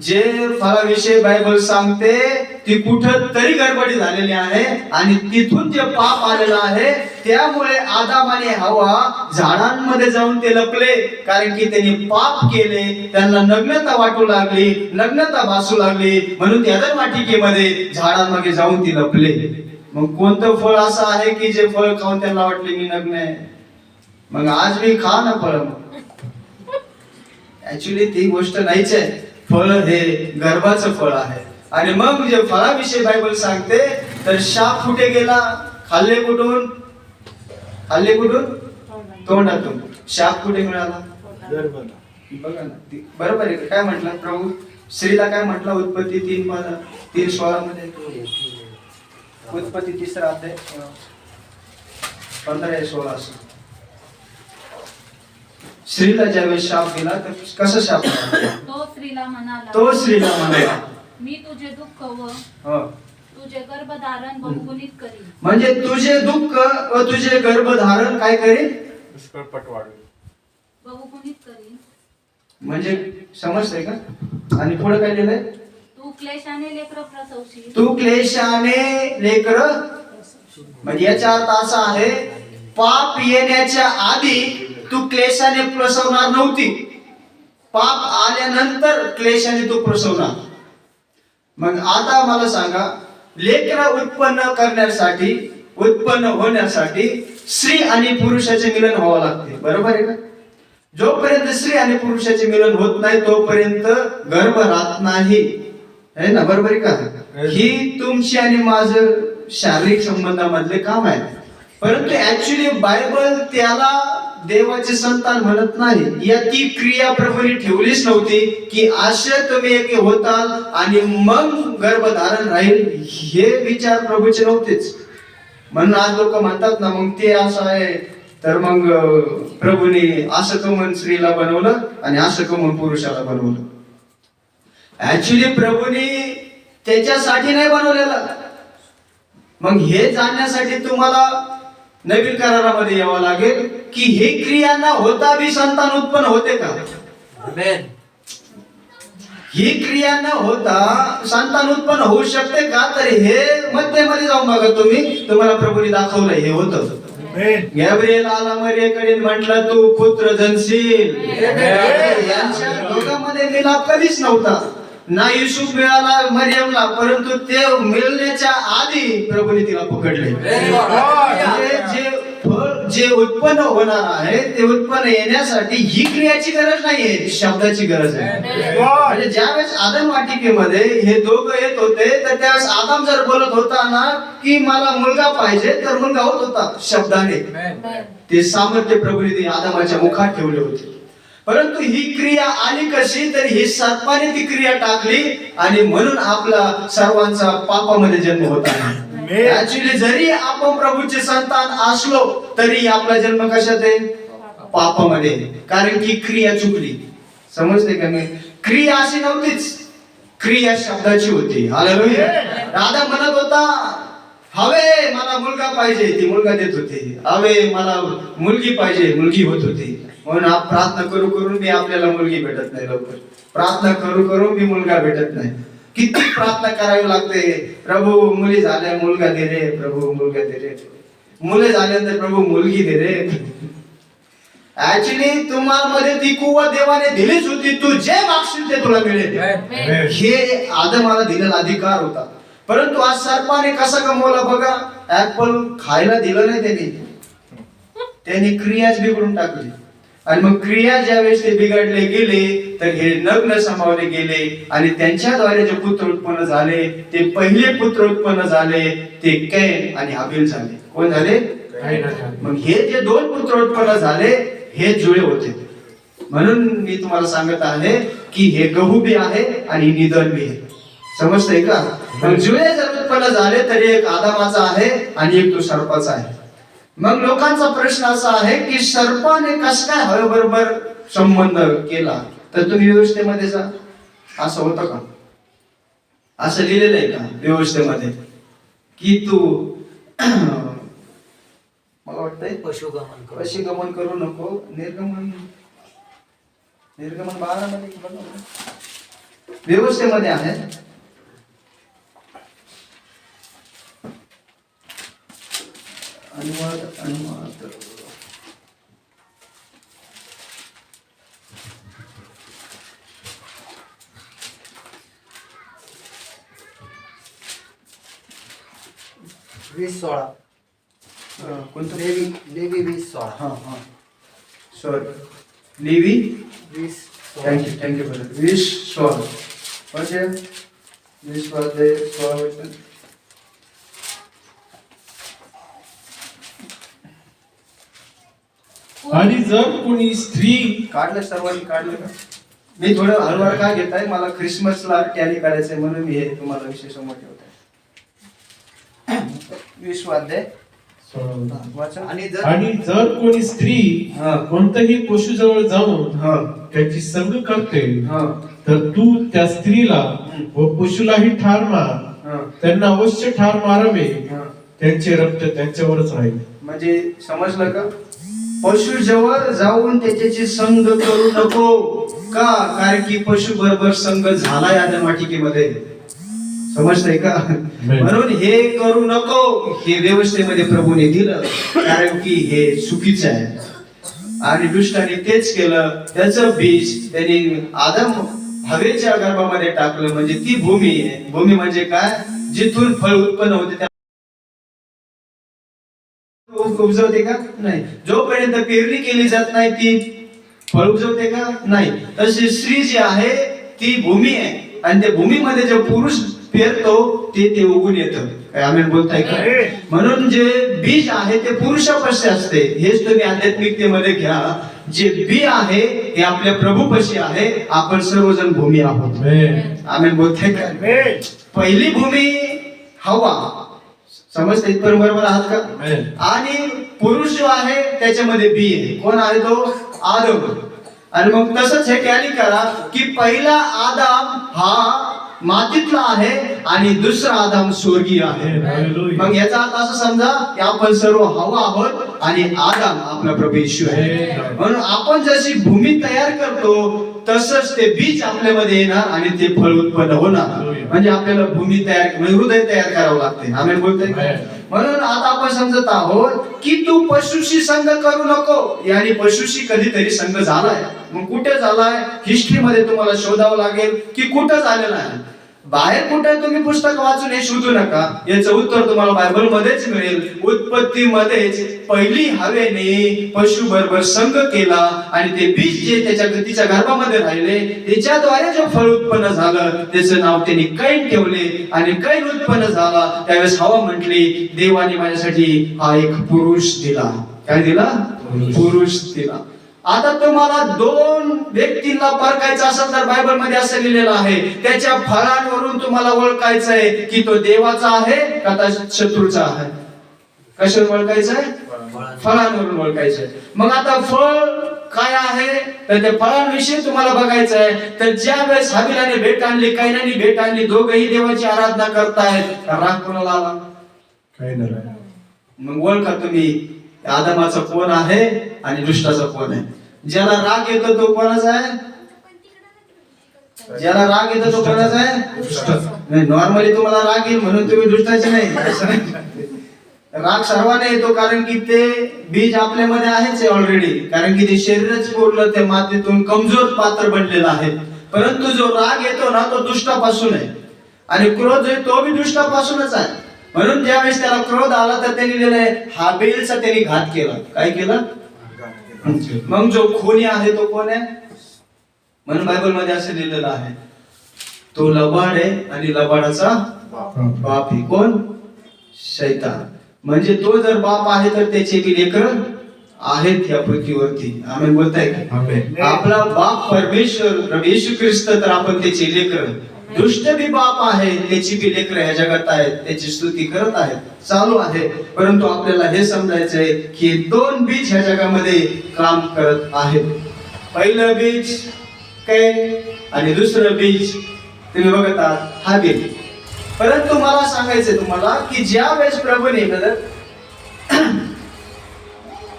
जे फळाविषयी बायबल सांगते ती कुठं तरी गडबडी झालेली आहे आणि तिथून जे पाप आलेलं आहे त्यामुळे आदाम आणि हवा झाडांमध्ये जाऊन ते लपले. कारण की त्यांनी पाप केले, त्यांना नग्नता वाटू लागली, नग्नता भासू लागली, म्हणून त्या वाटिकेमध्ये झाडांमध्ये जाऊन ती लपले. मग कोणतं फळ असं आहे की जे फळ खाऊन त्यांना वाटले मी नग्न आहे? मग आज मी खा ना फळ. ऍक्च्युली ती गोष्ट नाहीच आहे. फळ हे गर्भाचं फळ आहे. आणि मग जे फळाविषयी बायबल सांगते तर शाप कुठे गेला? खाल्ले कुठून? तोंडातून. शाप कुठे मिळाला? बघा ना, बरोबर आहे. काय म्हटलं प्रभू? स्त्रीला काय म्हटलं? उत्पत्ती 3:16 मध्ये. उत्पत्ती 3रा अध्याय 15-16 असं. स्त्रीला ज्यावेळेस शाप दिला तर कसा शाप दिला? तो स्त्रीला म्हणाला मी तुझे दुःख व हो. तुझे गर्भधारण बहुगुणित करीन. म्हणजे तुझे दुःख व तुझे गर्भधारण काय करेल? पुष्कळपट वाढवेल. बहुगुणित करीन. म्हणजे समजतंय का? आणि पुढे काय लिहिलंय? तू क्लेशाने लेकर प्रसवशील. तू क्लेशाने लेकर. म्हणजे याचा अर्थ असा आहे, पाप येण्याच्या आधी तू क्लेशाने प्रसवणार नव्हती, पाप आल्यानंतर क्लेशाने तू प्रसवणार. मग आता मला सांगा, लेकर उत्पन्न होण्यासाठी स्त्री आणि पुरुषाचे मिलन व्हावं लागते. बरोबर आहे का? जोपर्यंत स्त्री आणि पुरुषाचे मिलन होत नाही तोपर्यंत गर्भ राहत नाही, है ना? बरोबर आहे का? ही तुमची आणि माझं शारीरिक संबंधामधले काम आहे. परंतु ऍक्च्युली बायबल त्याला देवाचे संतान म्हणत नाही. या ती क्रिया प्रभूने ठेवलीच नव्हती की असे तुम्ही एक होताल आणि मग गर्भधारण राहील. हे विचार प्रभूचे नव्हतेच. म्हणून आज लोक म्हणतात ना, मग ते असं आहे तर मग प्रभूने असं कमून स्त्रीला बनवलं आणि असं कमून पुरुषाला बनवलं. ऍक्च्युली प्रभूने त्याच्यासाठी नाही बनवलेलं. मग हे जाणण्यासाठी तुम्हाला नवीन करारामध्ये यावं लागेल की हे क्रिया न होता बी संतान उत्पन्न होते का? ही क्रिया न होता संतान उत्पन्न होऊ शकते का? तर हे मध्ये जाऊन बघा तुम्ही, तुम्हाला प्रभूने दाखवलं हे होतं. गॅब्रिएल आला मरियेकडे म्हटलं तू पुत्र जनशील. यांच्या दोघांमध्ये मिलाप कधीच नव्हता. ना युसूफ मिळाला मरियमला, परंतु ते मिळण्याच्या आधी प्रभूने तिला पकडले. जे उत्पन्न होणार आहे ते उत्पन्न येण्यासाठी ही क्रियाची गरज नाहीये, शब्दाची गरज आहे. म्हणजे ज्यावेळेस आदम वाटिकेमध्ये हे दोघं येत होते तर त्यावेळेस आदम जर बोलत होता ना की मला मुलगा पाहिजे तर मुलगा होत होता शब्दाने. ते सामर्थ्य प्रभूने आदमाच्या मुखात ठेवले होते. परंतु ही क्रिया आली कशी? तर ही सर्पाने ती क्रिया टाकली आणि म्हणून आपला सर्वांचा पापामध्ये जन्म होत आहे. ऍक्च्युली जरी आपण प्रभूचे संतान असलो तरी आपला जन्म कशात आहे? पापामध्ये. कारण की क्रिया चुकली. समजते का? मी क्रिया अशी नव्हतीच, क्रिया शब्दाची होती. हालेलुया. राधा म्हणत होता हवे मला मुलगा पाहिजे, ती मुलगा देत होती. हवे मला मुलगी पाहिजे, मुलगी होत होती. म्हणून प्रार्थना करू करून मी आपल्याला मुलगी भेटत नाही लवकर. प्रार्थना करू करून मी मुलगा भेटत नाही. किती प्रार्थना करावी लागते, प्रभू मुली झाल्या मुलगा दे रे, प्रभू मुलगा दे रे. मुले झाल्यानंतर प्रभू मुलगी दे रे. ऍक्च्युली तुम्हाला मध्ये ती कुवत देवाने दिलीच होती. तू जे मागशील ते तुला मिळेल. हे आदमाला दिलेला अधिकार होता. परंतु आज सर्पाने कसा गमवला बघा. ऍपल खायला दिलं नाही त्यांनी क्रियाच बिघडून टाकली. आणि मग क्रिया ज्यावेळेस ते बिघडले गेले तर हे नग्न समावले गेले आणि त्यांच्याद्वारे जे पुत्र उत्पन्न झाले ते पहिले पुत्र उत्पन्न झाले ते कैन आणि हाबील झाले. कोण झाले? मग हे जे 2 पुत्र उत्पन्न झाले हे जुळे होते. म्हणून मी तुम्हाला सांगत आहे की हे गहू बी आहे आणि निधन बी आहे. समजतंय का? मग जुळे जर उत्पन्न झाले तरी एक आदामाचा आहे आणि एक तो सर्पाचा आहे. मग लोकांचा प्रश्न असा आहे की सर्पाने कस काय हवे बरोबर संबंध केला? तर तुम्ही व्यवस्थेमध्ये जा. असं होतं का? असं लिहिलेलं आहे का व्यवस्थेमध्ये की तू मला वाटतंय पशुगमन करू नको, निर्गमन 12 मध्ये व्यवस्थेमध्ये आहे. अनुवाद 20:16. कोणतं? लेवी 20:16. हा हा सॉरी लेवी 20:16. Thank you brother. 20:16 म्हणजे 20 16 वचन आणि जर कोणी स्त्री काढलं सर्वांनी काढलं का? मी थोडं हळूहळू का घेत आहे, मला ख्रिसमसला टॅली करायचंय म्हणून मी हे तुम्हाला विषय समोर ठेवत आहे. 20 अध्याय वाचा. आणि जर कोणी स्त्री हा. कोणत्याही पशुजवळ जाऊन हा. त्याची संग करते हा. तर तू त्या स्त्रीला व पशुलाही ठार मार, हा. त्यांना अवश्य ठार मारावे, हा. त्यांचे रक्त त्यांच्यावरच राहील. म्हणजे समजलं का? पशु जवळ जाऊन त्याच्याची संग करू नको का? कारण की पशु बरोबर संग झाला या वाटिकेमध्ये. समजतंय का? म्हणून हे करू नको, हे व्यवस्थेमध्ये प्रभूने दिलं, कारण की हे चुकीचं आहे आणि दुष्टाने तेच केलं. त्याचं बीज त्यांनी आदम हवेच्या गर्भामध्ये टाकलं. म्हणजे ती भूमी आहे. भूमी म्हणजे काय? जिथून फळ उत्पन्न होते त्या उपजवते का? नाही. जोपर्यंत पेरणी केली जात नाही ती फळ उपजवते का? नाही. तशी स्त्री जी आहे ती भूमी आहे आणि त्या भूमीमध्ये जो पुरुष पेरतो ते उगून येतं. काय आमेन बोलताय का? म्हणून जे बीज आहे ते पुरुषापाशी असते. हेच तुम्ही आध्यात्मिकतेमध्ये घ्या. जे बी आहे ते आपल्या प्रभूपाशी आहे. आपण सर्वजण भूमी आहोत. आमेन बोलताय का? पहिली भूमी हवा. समजते इथपर्यंत बरोबर आहात का? आणि पुरुष जो आहे त्याच्यामध्ये बी आहे. कोण आहे तो? आदम. आणि मग तसंच हे टॅली करा की पहिला आदम हा मातीतला आहे आणि दुसरा आदम स्वर्गीय आहे. मग याचा अर्थ असं समजा की आपण सर्व हवा आहोत आणि आदम आपला प्रभू येशू आहे. म्हणून आपण जशी भूमी तयार करतो तसंच ते बीज आपल्यामध्ये येणार आणि ते फळ उत्पन्न होणार. म्हणजे आपल्याला भूमी तयार म्हणजे हृदय तयार करावं लागते. आम्ही बोलतोय. म्हणून आता आपण समजत आहोत की तू पशुशी संग करू नको. यानी पशुशी कधीतरी संग झालाय. मग कुठे झालाय? हिस्ट्रीमध्ये तुम्हाला शोधावं लागेल की कुठं झालेला आहे. बाहेर कुठे तुम्ही पुस्तक वाचून हे शोधू नका. याचं उत्तर तुम्हाला बायबल मध्येच मिळेल. उत्पत्तीमध्येच पहिली हवेने पशु बरोबर संग केला आणि ते बीज जे त्याच्या तिच्या गर्भामध्ये राहिले त्याच्याद्वारे जो फळ उत्पन्न झालं त्याचं नाव त्यांनी कैन ठेवले आणि कैन उत्पन्न झाला. त्यावेळेस हवा म्हटली देवाने माझ्यासाठी हा एक पुरुष दिला. काय दिला? पुरुष दिला. आता तुम्हाला दोन व्यक्तींना परखायचं असेल तर बायबल मध्ये असं लिहिलेलं आहे त्याच्या फळांवरून तुम्हाला ओळखायचं आहे की तो देवाचा आहे का शत्रूचा आहे. कशावर ओळखायचं आहे? फळांवरून ओळखायचं आहे. मग आता फळ काय आहे तर त्या फळांविषयी तुम्हाला बघायचं आहे. तर ज्या वेळेस हाबिलाने भेट आणली कैनाने भेट आणली दोघही देवाची आराधना करतायत. राग कोणाला आला? कैनाला. मग ओळखा तुम्ही आदमाचा कोण आहे आणि दुष्टाचा कोण आहे. ज्याला राग येतो तो कोणाचा आहे? ज्याला राग येतो तो कोणाचा आहे? नॉर्मली तुम्हाला राग येईल म्हणून तुम्ही दुष्टाचे नाही असं नाही. राग सर्वांना येतो कारण की ते बीज आपल्यामध्ये आहेच ऑलरेडी. कारण की ते शरीरच पूर्ण ते मातीतून कमजोर पात्र बनलेलं आहे. परंतु जो राग येतो ना तो दुष्टापासून आहे आणि क्रोध जो तो बी दुष्टापासूनच आहे. म्हणून ज्यावेळेस त्याला क्रोध आला तर त्यांनी लिहिलंय हाबेलचा त्यांनी घात केला. काय केला? मग जो खोनी आहे तो कोण आहे? म्हणून बायबल मध्ये असं लिहिलेलं आहे तो लबाड आहे आणि लबाडाचा बाप आहे. कोण? शैतान. म्हणजे तो जर बाप आहे तर त्याचे बी लेकरं आहेत या पृथ्वीवरती. आम्ही बोलताय का? आपला बाप परमेश्वर प्रभू येशू ख्रिस्त तर आपण त्याचे लेकरं. दुष्ट बी बाप आहे त्याची बी लेकरं ह्या जगात आहेत. त्याची स्तुती करत आहेत चालू आहे. परंतु आपल्याला हे समजायचंय की दोन बीज ह्या जगामध्ये काम करत आहेत. पहिलं बीज कैन आणि दुसरं बीज तुम्ही बघत आहात हाबेल. परंतु मला सांगायचंय तुम्हाला की ज्या वेळेस प्रभूने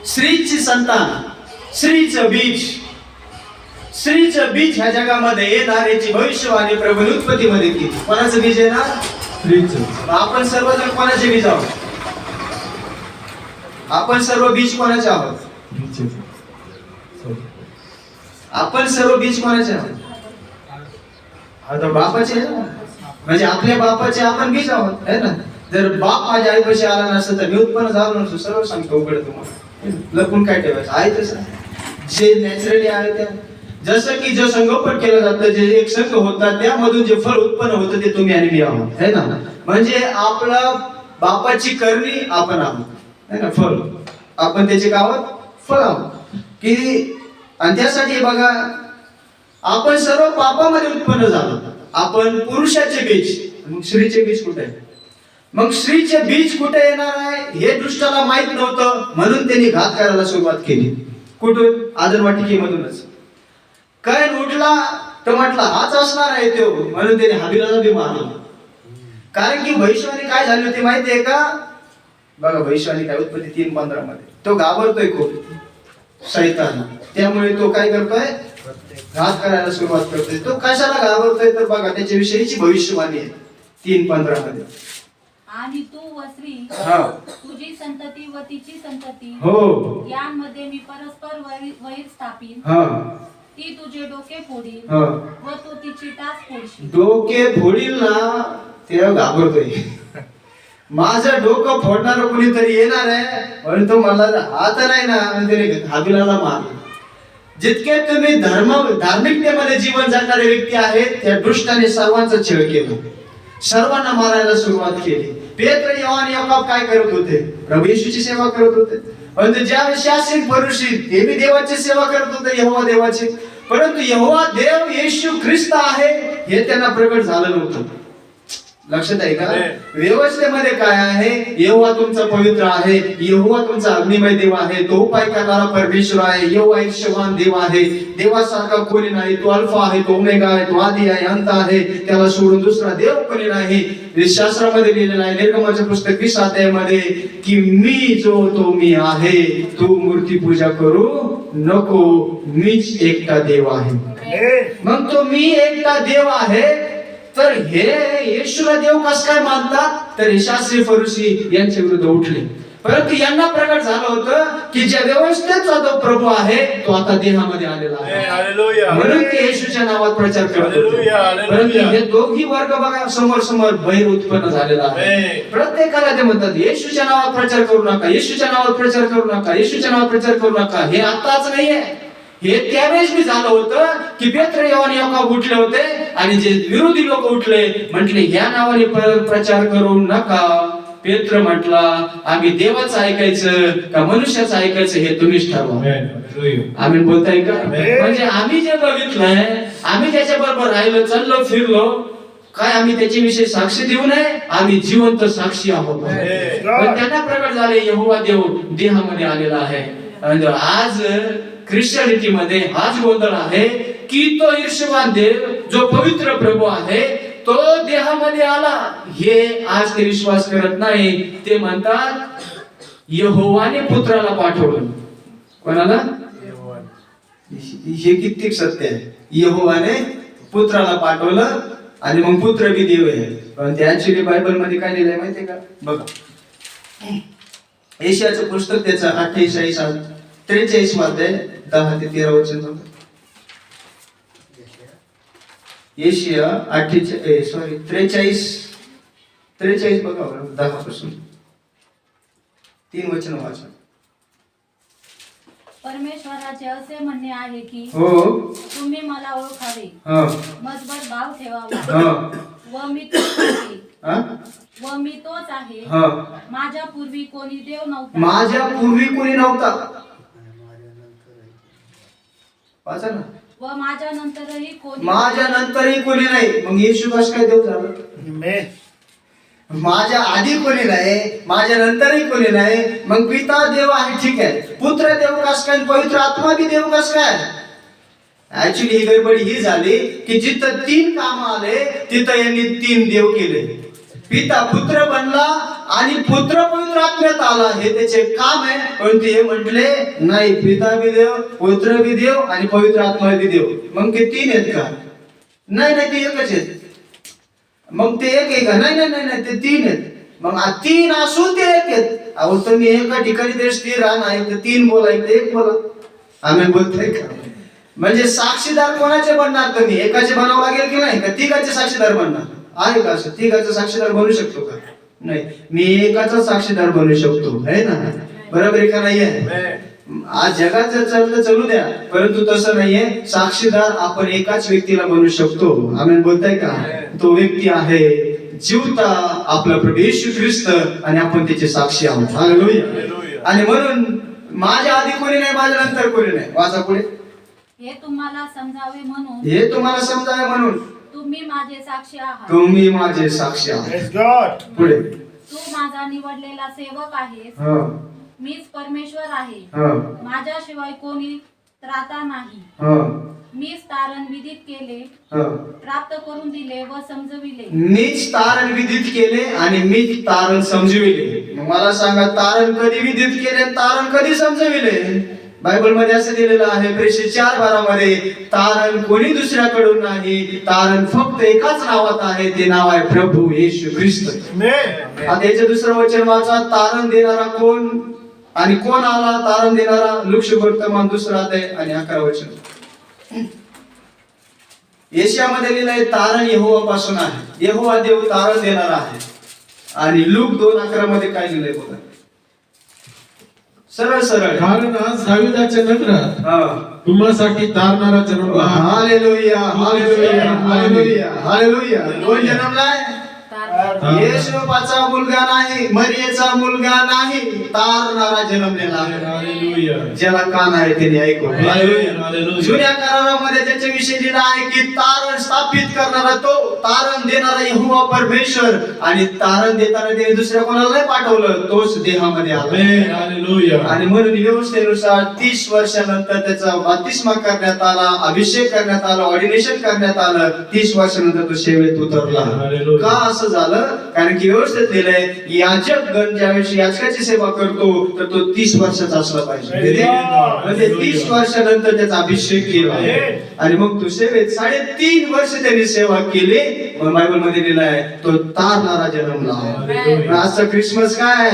स्त्रीची संतान स्त्रीचं बीज ह्या जगामध्ये येणार याची भविष्यवाणी प्रभूने उत्पत्तीमध्ये केली. कोणाचं बीज येणार? स्त्रीचं. आपण सर्वजण कोणाचे बीज आहोत? आपण सर्व बीज कोणाचे आहोत? आपण सर्व बीज कोणाचे आहोत? आता बापाचे म्हणजे आपल्या बापाचे आपण बीज आहोत है ना. जर बाप माझ्या आईपाशी आला नसतं तर मी उत्पन्न झालो नसतो. सर्व सांगतो उघड तुम्हाला. लपून काय ठेवायचं आहे तसं जे नॅचरली आहे त्या. जसं की जे संगोपन केलं जातं जे एक संघ होता त्यामधून जे फळ उत्पन्न होतं ते तुम्ही आणि मी आहोत है ना. म्हणजे आपला बापाची करणी आपण आहोत है ना. फळ आपण त्याचे काय आहोत? फळ आहोत. की आणि त्यासाठी बघा आपण सर्व पापामध्ये उत्पन्न झालो. आपण पुरुषाचे बीज, मग स्त्रीचे बीज कुठे आहे? मग स्त्रीचे बीज कुठे येणार आहे हे दुष्टाला माहित नव्हतं, म्हणून त्यांनी घात करायला सुरुवात केली. कुठून? आदनवाटिकेमधूनच. कैन उठला तर म्हटला हाच असणार आहे तो, म्हणून त्याने हाबिलाला बी मारला. कारण की भविष्यवाणी काय झाली होती माहिती आहे का? बघा भविष्यवाणी काय, उत्पत्ती 3:15 मध्ये तो घाबरतोय खूप सैतान, त्यामुळे तो काय करतोय? घात करायला सुरुवात करतोय. तो कशाला घाबरतोय तर बघा त्याच्या विषयीची भविष्यवाणी आहे 3:15 मध्ये. आणि तू व स्त्री, हा. तुझी संतती व तिची संतती, हो. यांमध्ये मी परस्पर वैर स्थापीन. हा. ती तुझे डोके फोडील हा. व तू तिची टाच फोडशील. डोके फोडील ना, ते घाबरतोय. माझं डोकं फोडणार कुणीतरी येणार आहे, म्हणून तो मला हात नाही ना, त्याने हाबिलाला मारला. जितके तुम्ही धार्मिकतेमध्ये जीवन जगणारे व्यक्ती आहेत, त्या दृष्टाने सर्वांचा छळ केला, सर्वांना मारायला सुरुवात केली. पेत्र, योहान, याकूब काय करत होते? प्रभू येशूची सेवा करत होते. परंतु ज्या शास्त्री फरीसी ते बी देवाची सेवा करत होते, यहोवा देवाची. परंतु यहोवा देव येशू ख्रिस्त आहे हे त्यांना प्रगट झालं नव्हतं. लक्षात आहे का? व्यवस्थेमध्ये काय आहे? यहोवा तुमचा पवित्र आहे, यहोवा तुमचा अग्निमय देव आहे, तो उपाय करणारा परमेश्वर आहे, यहोवा ईश्वरवान देव आहे, देवासारखा कोणी नाही, तो अल्फा आहे, तो ओमेगा आहे, तो आदी आहे, अंत आहे, त्याला सोडून दुसरा देव कोणी नाही. शास्त्रामध्ये लिहिलेलं आहे निर्गमाचं पुस्तक 20 अध्यायामध्ये की मी जो तो मी आहे, तू मूर्ती पूजा करू नको, मीच एकटा देव आहे. मग तो मी एकटा देव आहे तर हे येशूला देव कसं काय मानतात? तर हे शास्त्री फरीसी यांच्या विरुद्ध उठले. परंतु यांना प्रगट झालं होतं की ज्या व्यवस्थेचा जो प्रभू आहे तो आता देहामध्ये आलेला आहे, म्हणून ते येशूच्या नावात प्रचार करत होते. परंतु हे दोघी वर्ग बघा समोर समोर बैर उत्पन्न झालेला आहे. प्रत्येकाला ते म्हणतात येशूच्या नावात प्रचार करू नका, येशूच्या नावात प्रचार करू नका, येशूच्या नावात प्रचार करू नका. हे आताच नाहीये, हे त्यावेळेस बी झालं होतं की पेत्र, योहान, याकूब उठले होते आणि जे विरोधी लोक उठले, म्हटले ह्या नावाने प्रचार करू नका. पेत्र म्हटला आम्ही देवाचं ऐकायचं का मनुष्याचं ऐकायचं हे तुम्हीच ठरवा. आम्ही बोलताय का? म्हणजे आम्ही जे बघितलंय, आम्ही त्याच्या बरोबर राहिलो, चाललो, फिरलो, काय आम्ही त्याच्याविषयी साक्षी देऊ नये? आम्ही जिवंत साक्षी आहोत. पण त्यांना प्रगट झाले यहोवा देव देहामध्ये आलेला आहे. आज ख्रिश्चनिटी मध्ये हाच गोंधळ आहे की तो ईर्ष्यवान देव जो पवित्र प्रभू आहे तो देहामध्ये आला, हे आज ते विश्वास करत नाही. ते म्हणतात यहोवाने पुत्राला पाठवलं. कोणाला? हे किती सत्य आहे. यहोवाने पुत्राला पाठवलं आणि मग पुत्र बी देव आहे. पण ते ऍक्च्युली बायबल मध्ये काय लिहिलंय माहितीये का? बघा एशियाचं पुस्तक त्याचं 43 अध्याय 10 ते 13 वचन. एशिया 43 बघा 10 पासून 3 वचन वाचा. परमेश्वराचे असे म्हणणे आहे की हो, तुम्ही मला ओळखावे, हा, मजबूत भाव ठेवावा, हा, व मी तोच आहे, हा, व मी तोच आहे. हा. माझ्या पूर्वी कोणी देव नव्हता, माझ्या पूर्वी कोणी नव्हता. वाचा ना. व माझ्या नंतरही कोणी माझ्या नंतरही कोणी नाही. मग येशू कसं काय देव झालं? माझ्या आधी कोणी नाही, माझ्या नंतरही कोणी नाही. मग पिता देव आहे, ठीक आहे, पुत्र देव कस काय, पवित्र आत्मा बी देव कस काय? ऍक्च्युली ही गडबडी ही झाली की जिथं 3 काम आले तिथं यांनी 3 देव केले. पिता पुत्र बनला आणि पुत्र पवित्र आत्म्यात आला, हे त्याचे काम आहे. पण ते म्हटले नाही, पिता बी देव, पुत्र बी देव आणि पवित्र आत्मा बी देव. मग ते 3 आहेत का? नाही नाही, ते एकच आहेत. मग ते एक आहे का? नाही नाही नाही, ते 3 आहेत. मग 3 असून ते एक आहेत. अहो तुम्ही एका ठिकाणी ते स्थिर राहा, नाही तर 3 बोलायचं, 1 बोला. आम्ही बोलतोय का? म्हणजे साक्षीदार कोणाचे बनणार तुम्ही? एकाचे बनावं लागेल की नाही? का तिघाचे साक्षीदार बनणार? आहे का असं? तिघाचा साक्षीदार बनू शकतो का? नाही, मी एकाचा साक्षीदार बनू शकतो, है ना? बरोबर आहे का? नाहीये? आज जगात जर चाललं चालू द्या, परंतु तसं नाहीये. साक्षीदार आपण एकाच व्यक्तीला बनू शकतो. आम्ही बोलताय का? तो व्यक्ती आहे जीवता आपला प्रभू येशू ख्रिस्त आणि आपण त्याचे साक्षी आहोत. हालेलुया. आणि म्हणून माझ्या आधी कोणी नाही, माझ्या नंतर कोणी नाही. वाचा पुढे. हे तुम्हाला समजावे म्हणून हे तुम्हाला समजावे म्हणून तुम्ही माझे साक्षी आहात. तुम्ही माझे साक्षी आहात. Praise God. पुढे. तू माझा निवडलेला सेवक आहेस. हा मीच परमेश्वर आहे. हा माझ्याशिवाय कोणी त्राता नाही. हा मीच तारण विदित केले, हा. प्राप्त करून दिले व समजविले. मीच तारण विदित केले आणि मीच तारण समजविले. मग मला सांगा, तारण कधी विदित केले आणि तारण कधी समजविले? बायबल मध्ये असं दिलेलं आहे प्रेषित 4:12 मध्ये, तारण कोणी दुसऱ्याकडून नाही, तारण फक्त एकाच नावात आहे, ते नाव आहे प्रभू येशू ख्रिस्त. Amen. आता याचे दुसरं वचन वाचा, तारण देणारा कोण आणि कोण आला तारण देणारा? लुक वर्तमान 2 अध्याय आणि 11 वचन. येशयामध्ये लिहिलंय तारण यहोवापासून आहे, यहोवा देव तारण देणारा आहे. आणि लूक 2:11 मध्ये काय लिहिलंय बघा, सरळ सरळ. कारण आज दाविदाच्या नगरात हा. तुम्हासाठी तारणारा जन्मला आहे. Hallelujah, hallelujah, hallelujah, hallelujah. कोण जन्मलाय? तारण. येशूचा मुलगा नाही, मरियेचा मुलगा नाही, तारणारा जन्मलेला आहे. हालेलुया. ज्याला कान आहे त्याने ऐकू. Hallelujah, hallelujah. जुन्या करारामध्ये त्याच्या विषयी लिहिलं आहे की तारण स्थापित करणारा तो, तारण देणारा यहोवा परमेश्वर. आणि तारण देताना त्याने दुसऱ्या कोणाला नाही पाठवलं, तोच देहामध्ये आला. आमेन. हालेलुया. आणि म्हणून व्यवस्थेनुसार 30 वर्षानंतर त्याचा बप्तिस्मा करण्यात आला, अभिषेक करण्यात आला, ऑर्डिनेशन करण्यात आलं. 30 वर्षानंतर तो सेवेत उतरला. हालेलुया. का असं झालं? कारण की व्यवस्थेत लिहिलंय, याजक गण ज्यावेळेस याजकाची सेवा करतो तर तो 30 वर्षाचा असला पाहिजे. म्हणजे 30 वर्षानंतर त्याचा अभिषेक केला. आणि मग तो सेवेत 3.5 वर्ष त्यांनी सेवा केली. मग बायबल मध्ये लिहिलंय तो तारणारा जन्मला. हालेलुया. आजचा क्रिसमस काय?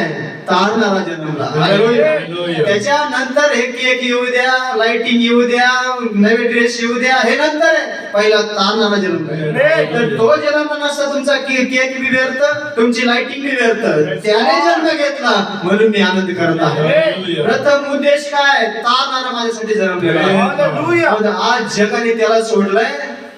तारणारा जन्मला. हालेलुया. हालेलुया. त्याच्यानंतर हे केक येऊ द्या, लाइटिंग येऊ द्या, नवे ड्रेस येऊ द्या, हे नंतर आहे. पहिला तारणारा जन्म. तर तो जन्म नसता तुमचा केक बी व्यर्थ, तुमची लाइटिंग बी व्यर्थ. त्याने जन्म घेतला म्हणून मी आनंद करत आहे. हालेलुया. प्रथम उद्देश काय? तारणारा माझ्यासाठी जन्मलेला आहे. हालेलुया. आज जगाने त्याला सोडलंय.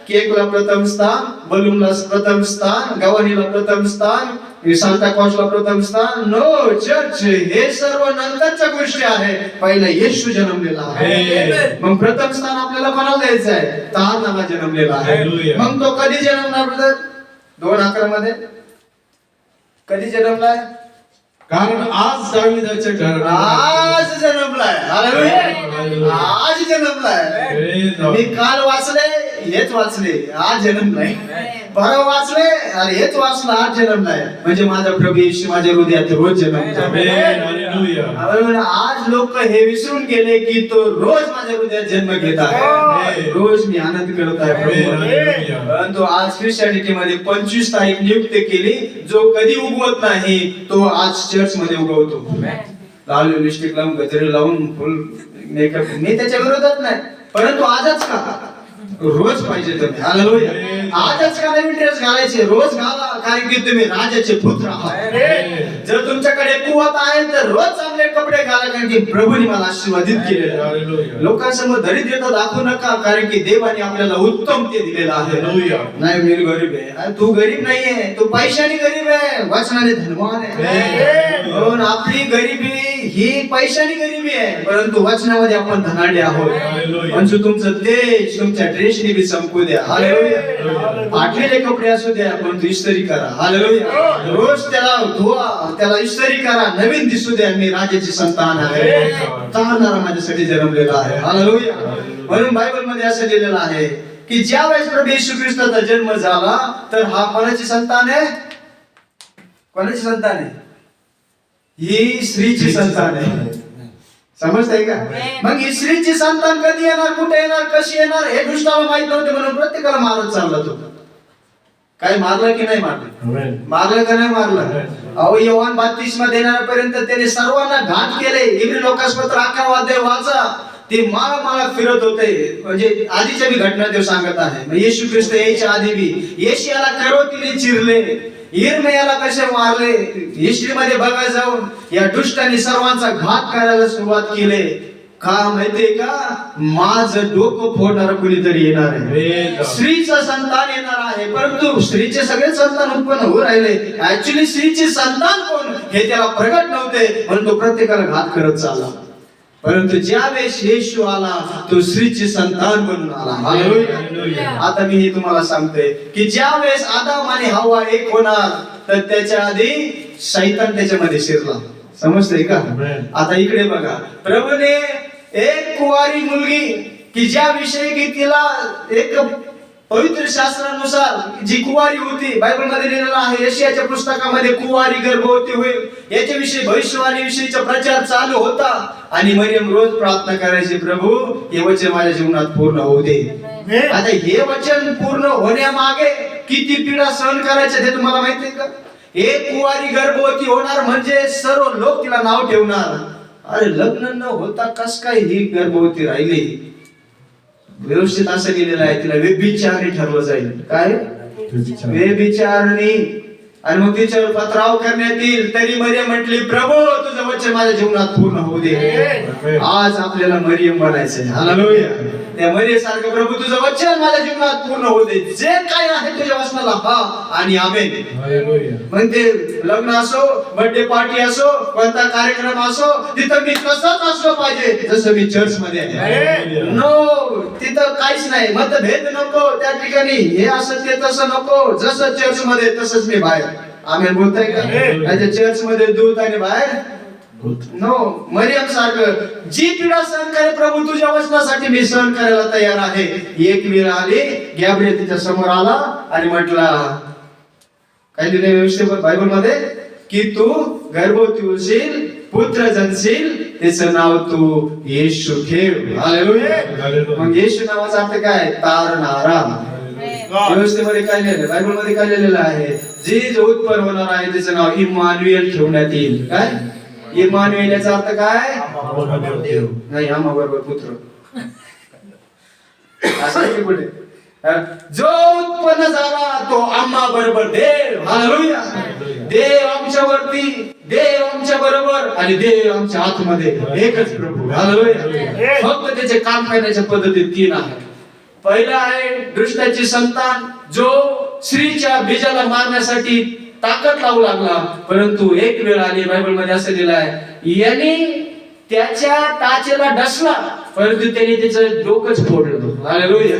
केकला प्रथम स्थान, बलूनला प्रथम स्थान, गव्हाणीला प्रथम स्थान, सांता क्लॉजला प्रथम स्थान. नो चर्च, हे सर्व नंतरच्या गोष्टी आहे. पहिला येशू जन्मलेला आहे. मग प्रथम स्थान आपल्याला कोणाला द्यायचं आहे? तारणाला जन्मलेला आहे. हालेलुया. मग तो कधी जन्मला ब्रदर? 2:11 मध्ये कधी जन्मलाय? कारण आज दाविदाच्या घरात आज जन्मलाय. हालेलुया. आज जन्मलाय. मी काल वाचले, हेच वाचले, आज जन्मलाय. परवा वाचले, अरे हेच वाचलं, आज जन्मलाय. म्हणजे माझा प्रभू येशू माझ्या हृदयात रोज जन्मतो. आमेन. हालेलुया. आज लोक हे विसरून गेले की तो रोज माझ्या हृदयात जन्म घेत आहे. रोज मी आनंद करत आहे हालेलुया. परंतु आज ख्रिश्चनिटी मध्ये 25 तारीख नियुक्त केली. जो कधी उगवत नाही तो आज चर्च मध्ये उगवतो. लाल लिपस्टिक लावून, गजरे लावून, फुल मेकअप. मी त्याच्या विरोधात नाही, परंतु आजच का? रोज पाहिजे तुम्ही. हालेलुया. आजच का नवीन ड्रेस घालायचे? रोज घाला, कारण की तुम्ही राजाचे पुत्र आहात. जर तुमच्याकडे कुवत आहे तर रोज चांगले कपडे घाला, कारण की प्रभूने मला आशीर्वादित केलेलं आहे. हालेलुया. लोकांसमोर दरिद्रता दाखवू नका, कारण की देवाने आपल्याला उत्तम ते दिलेलं आहे. हालेलुया. नाही मी गरीब आहे. अरे तू गरीब नाहीये, तू पैशाने गरीब आहे, वचनाने धनवान आहे. म्हणून आपली गरिबी ही पैशाने गरिबी आहे, परंतु वचनामध्ये आपण धनाढ्य आहोत. हालेलुया. म्हणजे तुमचं तेज तुमच्या ड्रेसने बी चमकू द्या. हालेलुया. फाटलेले कपडे असू द्या, परंतु इस्त्री करा. हालेलुया. रोज त्याला धुवा, त्याला इस्त्री करा, नवीन दिसू द्या. मी राजाची संतान आहे, तारणारा माझ्यासाठी जन्मलेला आहे. हालेलुया. म्हणून बायबल मध्ये असं लिहिलेलं आहे की ज्या वेळेस प्रभू येशू ख्रिस्ताचा जन्म झाला तर हा कोणाची संतान आहे? कोणाची संतान आहे? ही स्त्रीची संतान आहे. समजताय का? मग ही स्त्रीची संतान कधी येणार, कुठे येणार, कशी येणार, हे दुष्टाला माहित नव्हते. म्हणून प्रत्येकाला मारत चालला तो. काय मारलं की नाही मारलं? मारलं का नाही मारलं? अहो योहान बप्तिस्मा देण्यापर्यंत त्याने सर्वांना घात केले. इब्री लोकांपत्र 11 अध्याय वाचा. ते माळा फिरत होते. म्हणजे आधीच्या बी घटना ते सांगत आहे. येशू ख्रिस्त यायच्या आधी बी येशियाला करोतीने चिरले, इर्मियाला कसे मारले. हिस्ट्रीमध्ये बघा जाऊन या दुष्टांनी सर्वांचा घात करायला सुरुवात केले. का माहितीये का? माझं डोकं फोडणार कोणीतरी येणार आहे. स्त्रीचं संतान येणार आहे. परंतु स्त्रीचे सगळे संतान उत्पन्न होऊ राहिले. ऍक्च्युली स्त्रीचे संतान कोण हे त्याला प्रगट नव्हते, म्हणून तो प्रत्येकाला घात करत चालला. परंतु ज्यावेळेस येशू आला तो स्त्रीचे संतान बनून आला. हालेलुया. आता मी हे तुम्हाला सांगतोय की ज्यावेळेस आदाम आणि हव्वा एक होणार तर त्याच्या आधी शैतान त्याच्यामध्ये शिरला. समजतंय का? आता इकडे बघा, प्रभूने एक कुवारी मुलगी की ज्या विषयी की तिला एक पवित्र शास्त्रानुसार जी कुवारी होती, बायबल मध्ये लिहिलेलं आहे, यशायाच्या पुस्तकामध्ये कुवारी गर्भवती होईल याच्याविषयी भविष्यवाणी विषयीचा प्रचार चालू होता. आणि मरियम रोज प्रार्थना करायची, प्रभू हे वचन माझ्या जीवनात पूर्ण होऊ दे. आता हे वचन पूर्ण होण्यामागे किती पीडा सहन करायच्या ते तुम्हाला माहिती आहे का? एक कुवारी गर्भवती होणार म्हणजे सर्व लोक तिला नाव ठेवणार. अरे लग्न न होता कस काय ही गर्भवती राहिली? व्यवस्थित असं गेलेलं आहे, तिला व्यभिचारणी ठरवलं जाईल. काय? व्यभिचारणी. आणि मग तिच्यावर पथराव करण्यात येईल. तरी मरियम म्हटली, प्रभू तुझं वचन माझ्या जीवनात पूर्ण होऊ दे. आज आपल्याला मरियम बनायचंय. हालेलुया. त्या मरियम सारखं प्रभू तुझं वचन माझ्या जीवनात पूर्ण होऊ दे. जे काय आहे तुझ्या वचनाला हा आणि आमेन. मग ते लग्न असो, बर्थडे पार्टी असो, कोणता कार्यक्रम असो, तिथं मी तसंच असलं पाहिजे जसं मी चर्च मध्ये आहे. नो, तिथं काहीच नाही, मतभेद नको त्या ठिकाणी. हे असं ते तसं नको. जसं चर्च मध्ये तसंच मी बाहेर. आमेन बोलताय का? चर्च मध्ये दूत आणि बाहेर नो. मरियम सारखं जी पीडा सहन करे प्रभू तुझ्या वचनासाठी मी सहन करायला तयार आहे. एक वेळ आली, गॅब्रिएल तिच्या समोर आला आणि म्हटला, काय लिहिलंय व्यवस्थित बायबल मध्ये, की तू गर्भवती होशील, पुत्र जनशील, त्याचं नाव तू येशू ठेव. हालेलुया. मग येशू नावाचा अर्थ काय? तारणारा. व्यवस्थेमध्ये काय लिहिलं, बायबल मध्ये काय लिहिलेलं आहे? जे जो उत्पन्न होणार आहे त्याचं नाव इम्मानुएल ठेवण्यात येईल. काय? इम्मानुएल याचा अर्थ काय? नाही, आम्हा बरोबर पुत्र. असं कुठे? जो उत्पन्न झाला तो आम्हा बरोबर देव. हालेलुया. देव आमच्यावरती, देव आमच्या बरोबर आणि देव आमच्या आतमध्ये. एकच प्रभू. हालेलुया. फक्त त्याचे काम करण्याच्या पद्धती तीन आहेत. पहिला आहे दृष्टाची संतान, जो स्त्रीच्या बीजाला मारण्यासाठी ताकद लावू लागला. परंतु एक वेळ आली, बायबल मध्ये असं लिहिलं आहे, याने त्याच्या टाचेला डसला परंतु त्याने त्याचं डोकंच फोडलं. हालेलुया.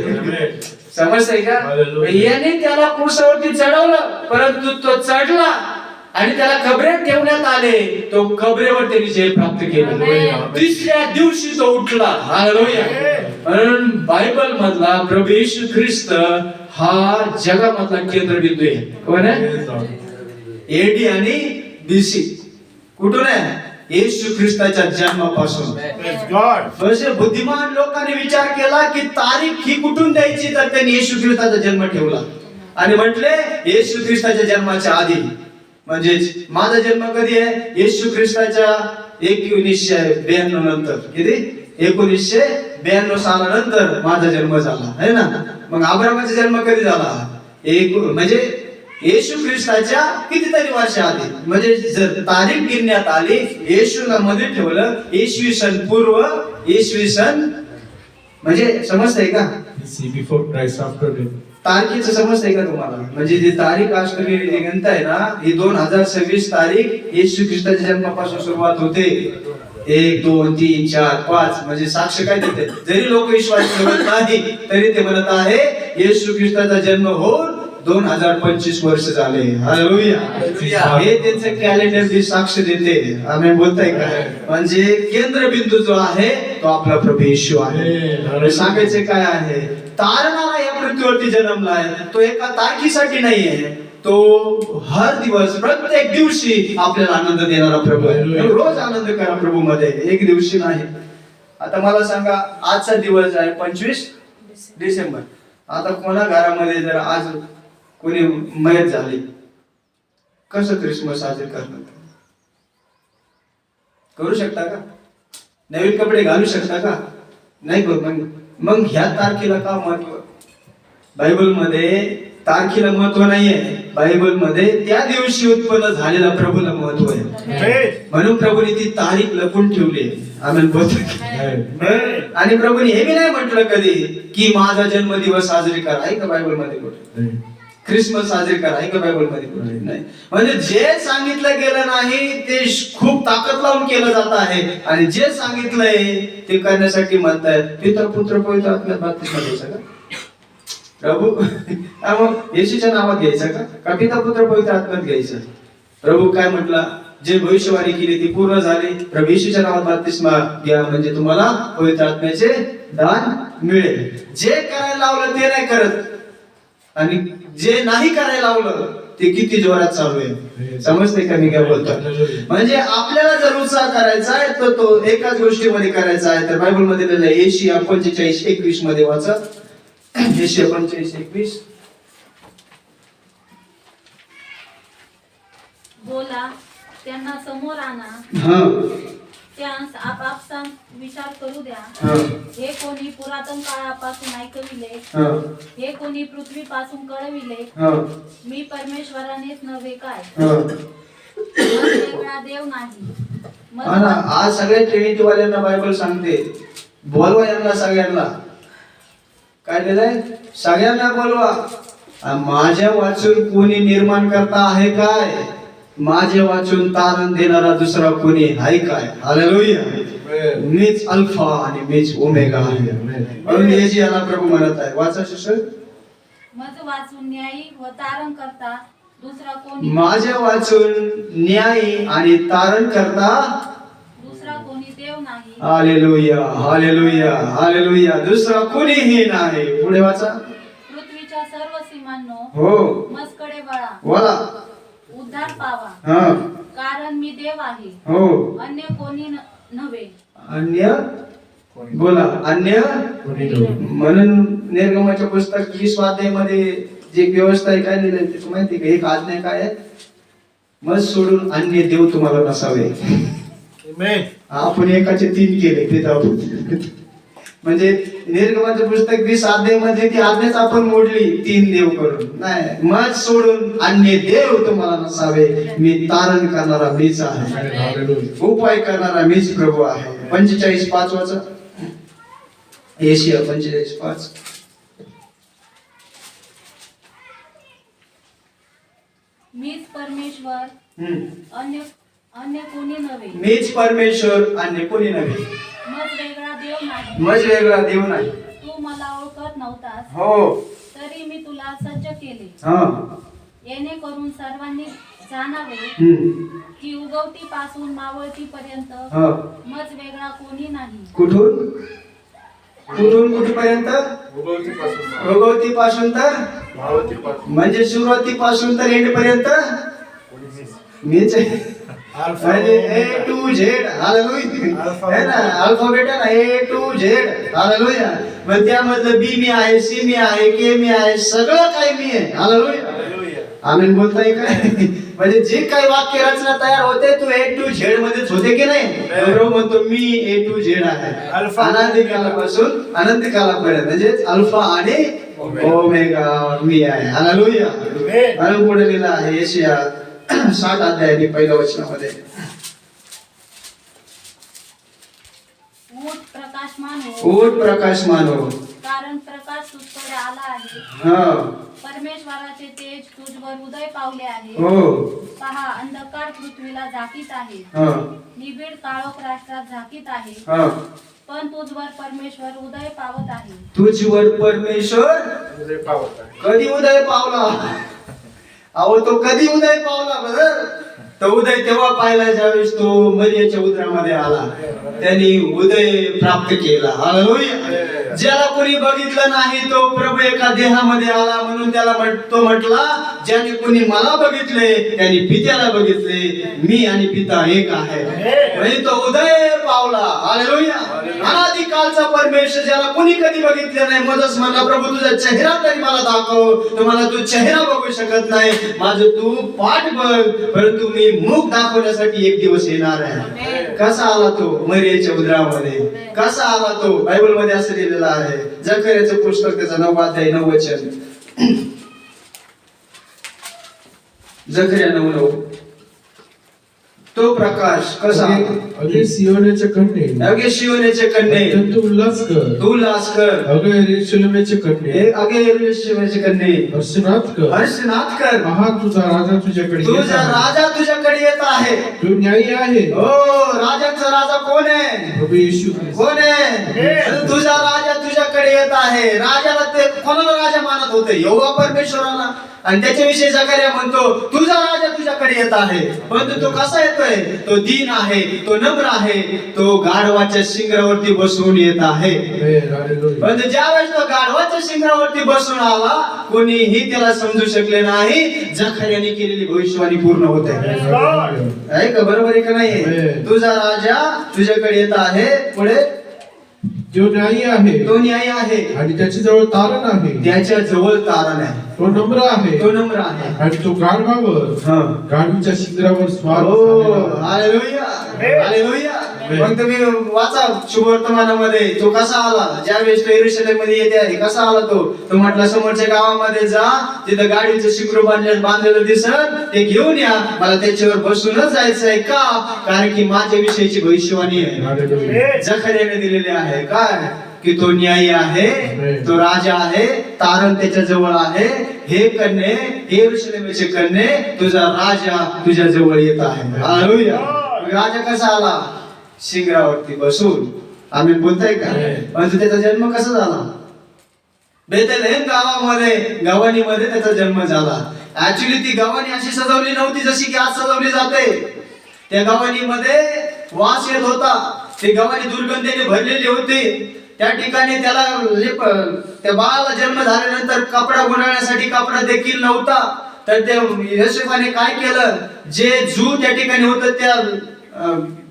समजतंय का? याने त्याला क्रूसावरती चढवलं परंतु तो चढला आणि त्याला कबरेत ठेवण्यात आले. तो कबरेवर त्यांनी जय प्राप्त केलं. तिसऱ्या दिवशी तो उठला. हालेलुया. म्हणून बायबल मधला प्रभू येशू ख्रिस्त हा जगामधला केंद्रबिंदू आहे. कोण आहे? एडी आणि बीसी. कुठून आहे? येशू ख्रिस्ताच्या जन्मापासून. बुद्धिमान लोकांनी विचार केला की तारीख ही कुठून द्यायची, तर त्यांनी येशू ख्रिस्ताचा जन्म ठेवला आणि म्हटले येशू ख्रिस्ताच्या जन्माच्या आधी. म्हणजे माझा जन्म कधी आहे? येशू ख्रिस्ताच्या 1992 नंतर. किती? 1992 सालानंतर माझा जन्म झाला आहे ना. मग अब्रामाचा जन्म कधी झाला? म्हणजे येशू ख्रिस्ताच्या कितीतरी वर्ष आधी. म्हणजे जर तारीख गिनण्यात आली, येशूला मध्ये ठेवलं, इसवी सन पूर्व, इसवी सन, म्हणजे समजतंय का? Before Christ, after death. तारखेचं समजतंय का तुम्हाला? म्हणजे जी तारीख आज तुम्ही जी गणताय ना, ही 2026 तारीख येशू ख्रिस्ताच्या जन्मापासून सुरुवात होते. 1, 2, 3, 4, 5 म्हणजे साक्ष काय देते? जरी लोक विश्वास ठेवत नाही तरी ते म्हणत आहे येशू ख्रिस्ताचा जन्म होऊन 2025 वर्ष झाले. हालेलुया. हे त्यांचं कॅलेंडर साक्ष देते. आम्ही बोलताय का? म्हणजे केंद्रबिंदू जो आहे तो आपला प्रभू येशू आहे. सांगायचे काय आहे? तारणारा या पृथ्वीवरती जन्मलाय. तो एका तारखेसाठी नाहीये, तो हर दिवस, प्रत्येक दिवशी आपल्याला आनंद देणारा प्रभू आहे. रोज आनंद करा प्रभू मध्ये, एक दिवशी नाही. आता मला सांगा, आजचा दिवस आहे 25 डिसेंबर. आता कोणा घरामध्ये जर आज कोणी मयत झाली, कसं क्रिसमस साजरे करणार? करू शकता का? नवीन कपडे घालू शकता का? नाही करू. मग ह्या तारखेला का महत्व? बायबल मध्ये तारखेला महत्व नाहीये. बायबल मध्ये त्या दिवशी उत्पन्न झालेल्या प्रभूला महत्व आहे. म्हणून प्रभूने ती तारीख लपून ठेवली. आम्ही बोलतो. आणि प्रभूने हे बी नाही म्हटलं कधी की माझा जन्मदिवस साजरी करा. आहे का बायबल मध्ये कुठे? ख्रिसमस साजरी करा, ऐका बायबल मध्ये नाही. म्हणजे जे सांगितलं गेलं नाही ते खूप ताकद लावून केलं जात आहे, आणि जे सांगितलंय ते करण्यासाठी म्हणतायत पिता पुत्र पवित्र आत्म्यात बाप्तिस्मा घ्यायचा का प्रभू? मग येशूच्या नावात घ्यायचं का पिता पुत्र पवित्र आत्म्यात घ्यायचं? प्रभू काय म्हटलं? जे भविष्यवाणी केली ती पूर्ण झाली. प्रभू येशूच्या नावात बाप्तिस्मा घ्या म्हणजे तुम्हाला पवित्र आत्म्याचे दान मिळेल. जे करायला लावलं ते नाही करत, आणि जे नाही करायला लावलं ते किती जोरात चालू आहे. समजते का मी काय बोलतो? म्हणजे आपल्याला जर उत्साह करायचा आहे तर तो एकाच गोष्टीमध्ये करायचा आहे. तर बायबल मध्ये लिहिलं आहे यशाया 45:21 मध्ये वाचा. यशाया 45:21. बोला, त्यांना समोर आणा, हा त्यांस आपापसा विचार करू द्या. हा हे कोणी पुरातन काळापासून ऐकविले, हा हे कोणी पृथ्वीपासून कळविले. हा मी परमेश्वरानेच नव्हे काय, हा. मग वेगळा देव नाही. मग हा ना, आज सगळ्या ट्रिनिटी वाल्यांना बायबल सांगते बोलवा यांना सगळ्यांना. काय लिहिलंय? सगळ्यांना बोलवा. माझ्या वाचून कोणी निर्माण करता आहे काय? माझे वाचून तारण देणारा दुसरा कोणी आहे काय? हालेलुया. मीच अल्फा आणि मीच ओमेगा आहे. म्हणून याला प्रभू म्हणत आहे. वाचा शिष्य. मज वाचून न्यायी व तारण करता दुसरा कोणी, माझ्या वाचून न्यायी आणि तारण करता दुसरा कोणी देव नाही. Hallelujah hallelujah hallelujah. दुसरा कोणीही नाही. पुढे वाचा. पृथ्वीच्या सर्व सीमांनो हो मजकडे वळा, बोला. उद्धार पावा, हा कारण मी देव आहे, हो. अन्य कोणी नव्हे. अन्य बोला. अन्य म्हणून निर्गमाच्या पुस्तक 20 अध्यायामध्ये जी व्यवस्था आहे काय लिहिलंय ते माहिती का? एक आज्ञा काय आहे? मग सोडून अन्य देव तुम्हाला नसावे. आपण एकाचे 3 केले पिता पुत्र. म्हणजे निर्गमाचं पुस्तक 20 अध्यायामध्ये ती आज्ञाच आपण मोडली 3 देव करून. नाही, मग सोडून अन्य देव तुम्हाला नसावे. मी तारण करणारा मीच आहे, उपाय करणारा मीच प्रभू आहे. 45:5 वाचा. यशाया 45:5. मीच परमेश्वर, अन्य अन्य कोणी नव्हे. मीच परमेश्वर, अन्य कोणी नव्हे. मज वेगळा देव नाही. मज वेगळा देव नाही. तू मला ओळखत नव्हतास, हो. तरी मी तुला सज्ज केले. हा. येणे करून सर्वांनी जाणावे की उगवती पासून मावळती पर्यंत हा. मज वेगळा कोणी नाही. कुठून कुठून कुठपर्यंत? उगवती पासून तर म्हणजे सुरुवातीपासून तर एंड पर्यंत मीच आहे. ए टू झेड. हालेलुया. है ना, अल्फाबेट आहे ना, ए टू झेड. हालेलुया. मग त्यामधलं बी मी आहे, सी मी आहे, के मी आहे, सगळं काही मी आहे. हालेलुया. आम्ही बोलताय काय? म्हणजे जे काही वाक्य रचना तयार होते तू ए टू झेड मध्येच होते की नाही? बरोबर म्हणतो मी ए टू झेड आहे. अनंत कालापासून अनंत कालापर्यंत म्हणजे अल्फा आणि ओमेगा मी आहे. हालेलुया. आणि पुढे लिहिलं आहे यशाया 60 अध्यायाच्या पहिल्या वचनामध्ये. ऊठ प्रकाशमान हो, उठ प्रकाशमान हो, कारण प्रकाश तुझकडे आला आहे. हा. परमेश्वराचे तेज तुझवर उदय पावले आहे. हो. पहा, अंधकार पृथ्वीला झाकीत आहे, हा. निबिड काळोख राष्ट्रात झाकीत आहे. हा. पण तुझवर परमेश्वर उदय पावत आहे. तुझवर परमेश्वर कधी उदय पावला? अहो तो कधी उदय पावला बरं? तो उदय तेव्हा पाहिला ज्यावेळेस तो मरियाच्या उदरामध्ये आला. त्यांनी उदय प्राप्त केला. हालेलुया. ज्याला कोणी बघितलं नाही तो प्रभू एका देहामध्ये आला. म्हणून त्याला तो म्हटला ज्याने कोणी मला बघितले त्यांनी पित्याला बघितले. मी आणि पिता एक आहे. म्हणजे तो उदय पावला. हालेलुया. अनादिकालचा परमेश्वर ज्याला कोणी कधी बघितले नाही. मजच म्हणला प्रभू तुझा चेहरा तरी मला दाखव. तुम्हाला तू चेहरा बघू शकत नाही, माझं तू पाठ बघ, परंतु मी मुख दाखवण्यासाठी एक दिवस येणार आहे. कसा आला तो? मरियाच्या उदरामध्ये. कसा आला तो? बायबल मध्ये असं लिहिलेलं आहे. जकर्याचं पुस्तक त्याचा 9 अध्याय 9 वचन. जकर्या 9:9. तो प्रकाश कसा अगे सियोनाचे कन्ये अगे शिवनेचे कन्ये अत्यंत उल्हास कर तू लास कर अगे यरूशलेमेचे कन्ये अगे यरूशलेमेचे कन्ये हर्षनाद कर हर्षनाद कर पहा तुझा राजा तुझ्याकडे येत तुझा आहे. राजा तुझ्याकडे येत आहे तो न्यायी आहे हो राजांचा राजा कोण आहे प्रभू येशू ख्रिस्त. कोण आहे तुझा राजा तुझ्याकडे येत आहे राजाला ते कोणाला राजा मानत होते यहोवा परमेश्वराला आणि त्याच्याविषयी जकर्या म्हणतो तुझा राजा तुझ्याकडे येत आहे परंतु तो कसा येतोय तो दीन आहे तो नम्र आहे तो गाढवाच्या शिंगरावरती बसून येत आहे हालेलुया. परंतु ज्यावेळेस तो गाढवाच्या शिंगरावरती बसून आला कोणीही त्याला समजू शकले नाही जकर्याने केलेली भविष्यवाणी पूर्ण होत आहे हालेलुया. आहे का बरोबर आहे का नाही तुझा राजा तुझ्याकडे येत आहे पुढे तो न्यायी आहे तो न्यायी आहे आणि त्याच्या जवळ तारण आहे त्याच्या जवळ तारण आहे तो नम्र आहे तो नम्र आहे आणि तो गाढवावर हा. गाढवीच्या शिखरावर स्वार हो, झालेला आहे. Hallelujah, hallelujah. मग तुम्ही वाचा शुभवर्तमानामध्ये तो कसा आला ज्यावेळेस तो यरूशलेम मध्ये येते आहे कसा आला तो म्हटला समोरच्या गावामध्ये जा तिथं गाडीचं शिखर बांधलेलं दिसत ते घेऊन या मला त्याच्यावर बसूनच जायचं आहे का कारण की माझ्या विषयीची भविष्यवाणी आहे हालेलुया. जकर्याने दिलेली आहे काय की तो न्यायी आहे तो राजा आहे तारण त्याच्या जवळ आहे हे कन्ये हे यरूशलेमेचे कन्ये तुझा राजा तुझ्या जवळ येत आहे हालेलुया. राजा कसा आला शिंगरावरती बसून आम्ही बोलताय का म्हणजे त्याचा जन्म कसा झाला बेथलेहेम गव्हाणीमध्ये त्याचा जन्म झाला ऍक्च्युली ती गव्हाणी अशी सजवली नव्हती जशी की आज सजवली जाते त्या गव्हाणीमध्ये वास येत होता ती गव्हाणी दुर्गंधीने भरलेली होती त्या ठिकाणी त्याला त्या बाळाला जन्म झाल्यानंतर कपडा गुंडाळण्यासाठी कपडा देखील नव्हता तर त्या योसेफाने काय केलं जे जू त्या ठिकाणी होतं त्या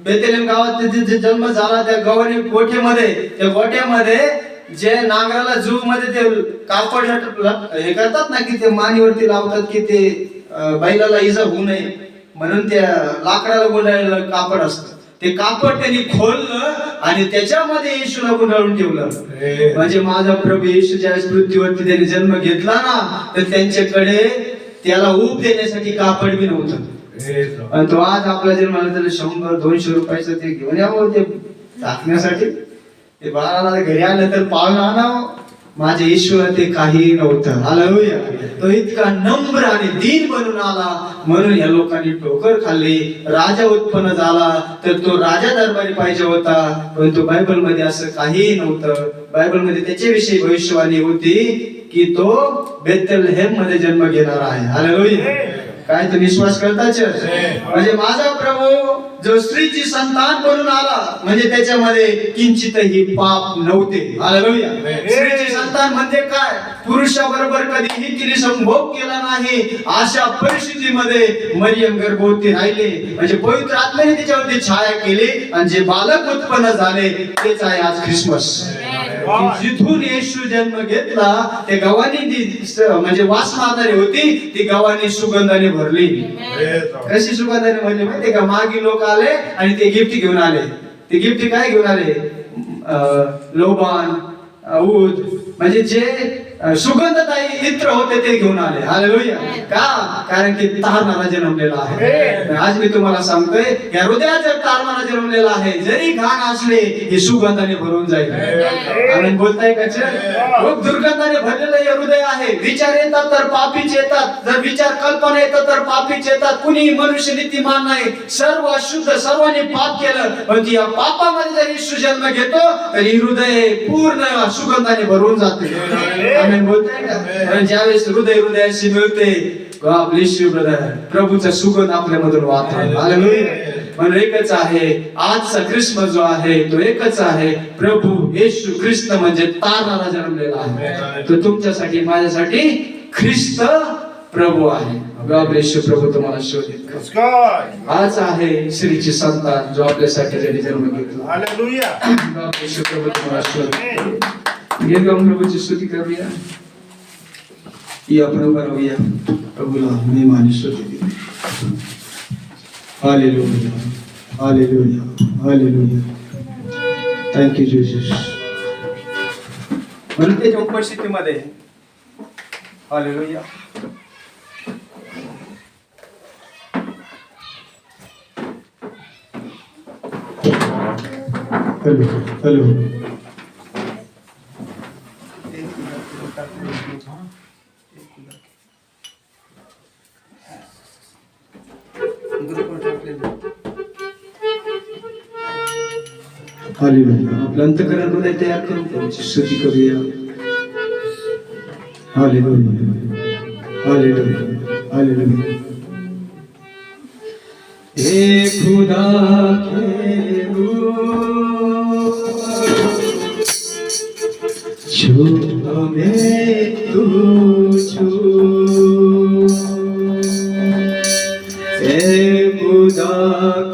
बेथलेहेम गावात जे जन्म झाला त्या गव्हाणी गोठ्यामध्ये त्या गोठ्यामध्ये जे नांगराला जू मध्ये ते कापड हे करतात ना की ते मानीवरती लावतात की ते बैलाला इजा होऊ नये म्हणून त्या लाकडाला गुंडाळलेलं कापड असतं ते कापड त्यांनी खोललं आणि त्याच्यामध्ये येशूला गुंडाळून ठेवलं म्हणजे माझा प्रभू येशू ज्यावेळेस पृथ्वीवरती त्याने जन्म घेतला ना तर त्यांच्याकडे त्याला ऊब देण्यासाठी कापड बी नव्हतं आणि तो आज आपला जन्माला त्याला 100-200 रुपयाचं ते घेऊन यावं ते टाकण्यासाठी ते बाळाला घरी आलं तर पाळणं आणावं माझ्या येशूला ते काही नव्हतं हालेलुया. तो इतका नम्र आणि दीन बनून आला म्हणून या लोकांनी ठोकर खाल्ली राजा उत्पन्न झाला तर तो राजा दरबारी पाहिजे होता परंतु बायबल मध्ये असं काही नव्हतं बायबल मध्ये त्याच्याविषयी भविष्यवाणी होती की तो बेथलेहेम मध्ये जन्म घेणार आहे हालेलुया. काय ते विश्वास करताच म्हणजे माझा प्रभू जो स्त्रीची संतान बनून आला म्हणजे त्याच्यामध्ये किंचितही पाप नव्हते हालेलुया. स्त्रीची संतान म्हणजे काय पुरुषाबरोबर कधीही तिने संभोग केला नाही अशा परिस्थितीमध्ये मरियम गर्भवती राहिले म्हणजे पवित्र आत्म्याने तिच्यावरती छाया केली आणि जे बालक उत्पन्न झाले तेच आहे आज ख्रिसमस जिथून येशू जन्म घेतला ते गव्हाणी म्हणजे वास मारणारी होती ती गव्हाणी सुगंधाने भरली कशी सुगंधाने भरली माहितीये का मागे लोक आले आणि ते गिफ्ट घेऊन आले ते गिफ्ट काय घेऊन आले लोबान ऊद म्हणजे जे सुगंधदायी इत्र होते ते घेऊन आले हालेलुया. का कारण की तारणारा जन्मलेला आहे आज मी तुम्हाला सांगतोय या हृदयात जर तारणारा जन्मलेला आहे जरी घाण असले हे सुगंधाने भरून जाईल आम्ही बोलताय का खूप दुर्गंधाने भरलेलं हे हृदय आहे विचार येतात तर पापीच येतात जर विचार कल्पना येतात तर पापीच येतात कुणी मनुष्य नीतिमान नाही सर्व अशुद्ध सर्वांनी पाप केलं पण या पापामध्ये जर येशू जन्म घेतो तर ही हृदय पूर्ण सुगंधाने भरून जाते आम्ही बोलताय का ज्यावेळेस हृदयाशी मिळते गॉड ब्लेस यू ब्रदर प्रभूचा सुगंध आपल्यामधून वाहतो हालेलुया. म्हणून एकच आहे आजचा ख्रिसमस जो आहे तो एकच आहे प्रभू येशू ख्रिस्त म्हणजे तारणारा जन्मलेला आहे तो तुमच्यासाठी माझ्यासाठी ख्रिस्त प्रभू आहे गॉड ब्लेस यू प्रभू तुम्हाला शोधित आज आहे श्रीची संतान जो आपल्यासाठी ज्याने जन्म घेतला हालेलुया. गॉड ब्लेस यू प्रभू तुम्हाला शोधित ये गम प्रभूची स्तुती करूया या प्रभू करूया प्रभूला मी मानी स्तुती hallelujah hallelujah hallelujah thank you Jesus म्हणून त्याच्या उपस्थितीमध्ये हालेलुया हॅलो हॅलो हालेलुया. आपलं अंतःकरण हृदय तयार करून त्यांची स्तुती करूया. Hallelujah hallelujah hallelujah. हे खुदा के रूह छू हमें तू छू. हे खुदा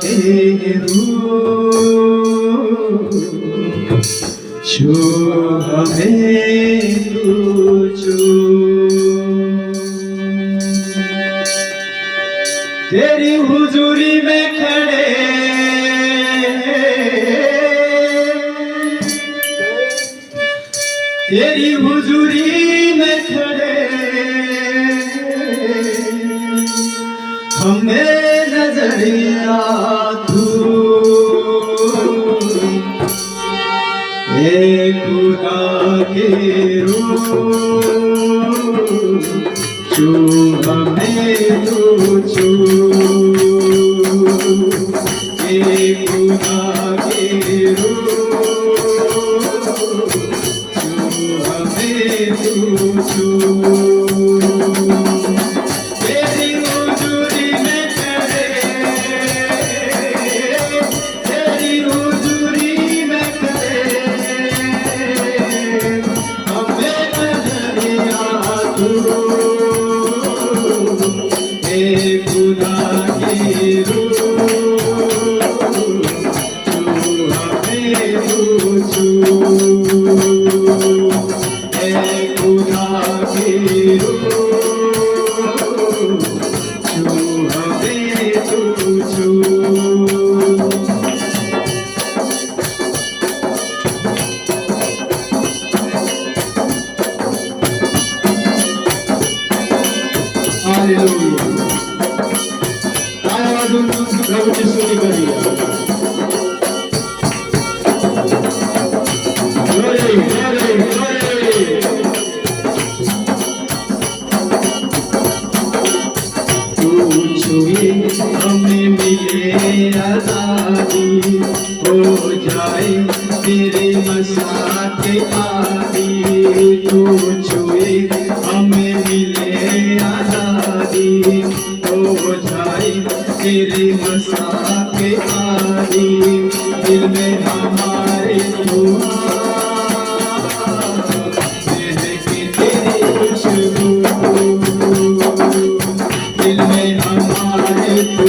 के रूह छू हमें तू छू. तेरी हुजूरी में खड़े तेरी हुजूरी में खड़े हमें नजरिया तू. हे खुदा के रूह छू हमें तू छू. हे खुदा के रूह छू हमें तू छू. तेरी हुजूरी में खड़े तेरी हुजूरी में खड़े हमें नजरिया तू. हे खुदा के रूह छू हमें तू छू. हे खुदा के रूह छू हमें तू छू. हालेलुया. टाळ्या वाजवून प्रभूची स्तुती करूया. Glory, glory, glory. तू छुए हमें मिले आजादी हो जाए तेरे मसाक आदि. तू छुए हमें मिले आजादी हो जाए तेरे मसाक आदि. दिल में हमारे तू महके तेरी खुशबू. दिल में हमारे तू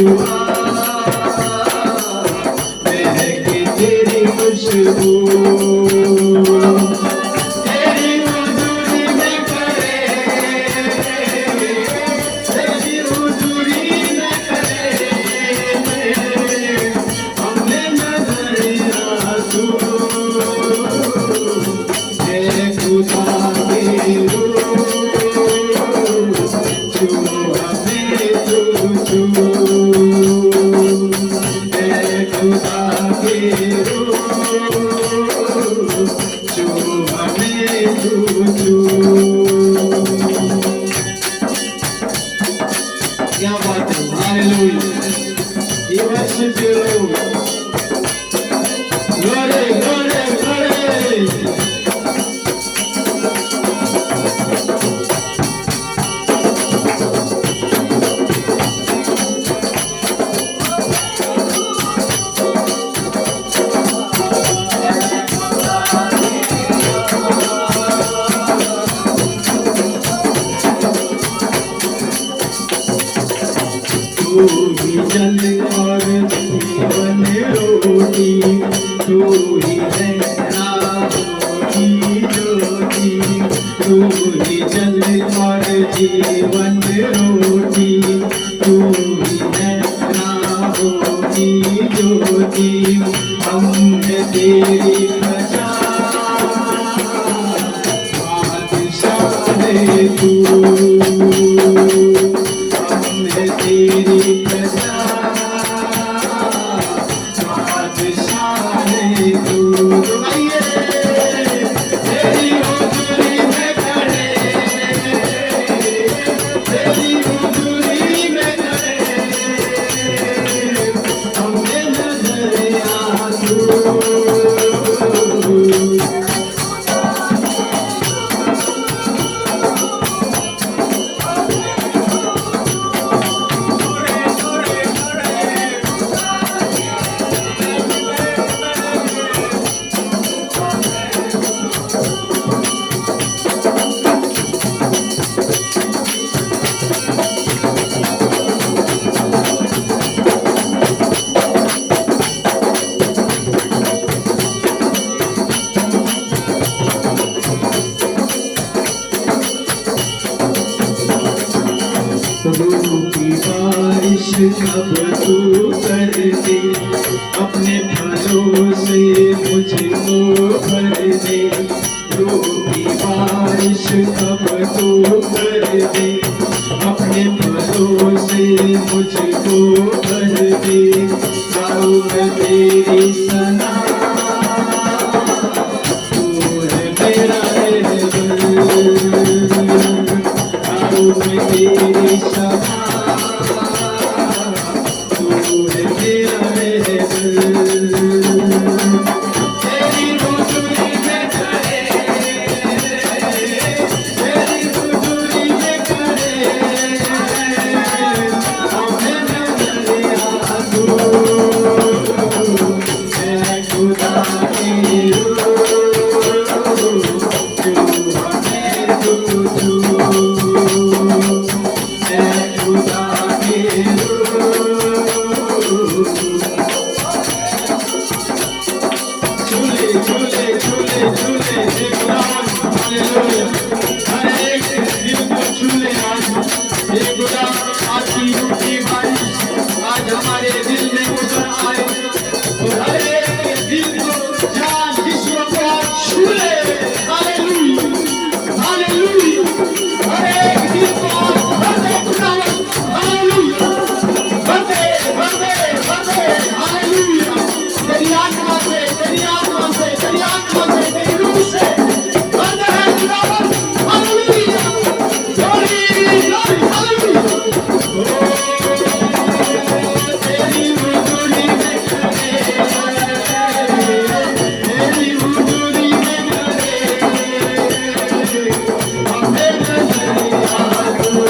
महके तेरी खुशबू. तेरी हुजूरी में खड़े तेरी हुजूरी में खड़े हमें नजरिया तू. हे खुदा के रूह छू हमें तू छू. हे खुदा के रूह छू हमें तू छू. क्या बात है. Hallelujah. We worship you, Lord. Glory, glory, glory. तू ही जल और जीवन रोटी. तू ही है राहों ज्योति. तू ही जल और जीवन रोटी. तू ही है राहों ज्योति. हम तेरी प्रजा बादशाह है तू. तेरी प्रजा बादशाह है तू. बारिश कब तू कर दे, अपने फलों से मुझको भर दे। रूठी बारिश कब तू कर दे, अपने फलों से मुझको भर दे। गाऊं मैं तेरी सना, तू है मेरा रहबर। गाऊं मैं तेरी सना, तू है मेरा रहबर। तेरी हुजूरी में खड़े, तेरी हुजूरी में खड़े, हमें नजर आतू। मैं खुदा की रूह, तू हमें तुझू। मैं खुदा की रूह, झूले झूले झूले झूले देखुदान, हालेलुया। हर एक दिल को झूले आज, हे खुदा आज की रूठी बारिश आज हमारे दिल में उतर आए, और हर एक दिल को जान विश्व को आज झूले। हालेलुया हालेलुया, हर एक दिल को आज भर दे खुदावन। हालेलुया, भर दे भर दे भर दे। हालेलुया, तेरी आत्मा से तेरी आत्मा से तेरी आत्मा से तेरी रूह से भर दे है खुदावन। Hallelujah, glory glory. हालेलुया, तेरी हुजूरी में खड़े, तेरी हुजूरी में खड़े, हमें नजर आतू।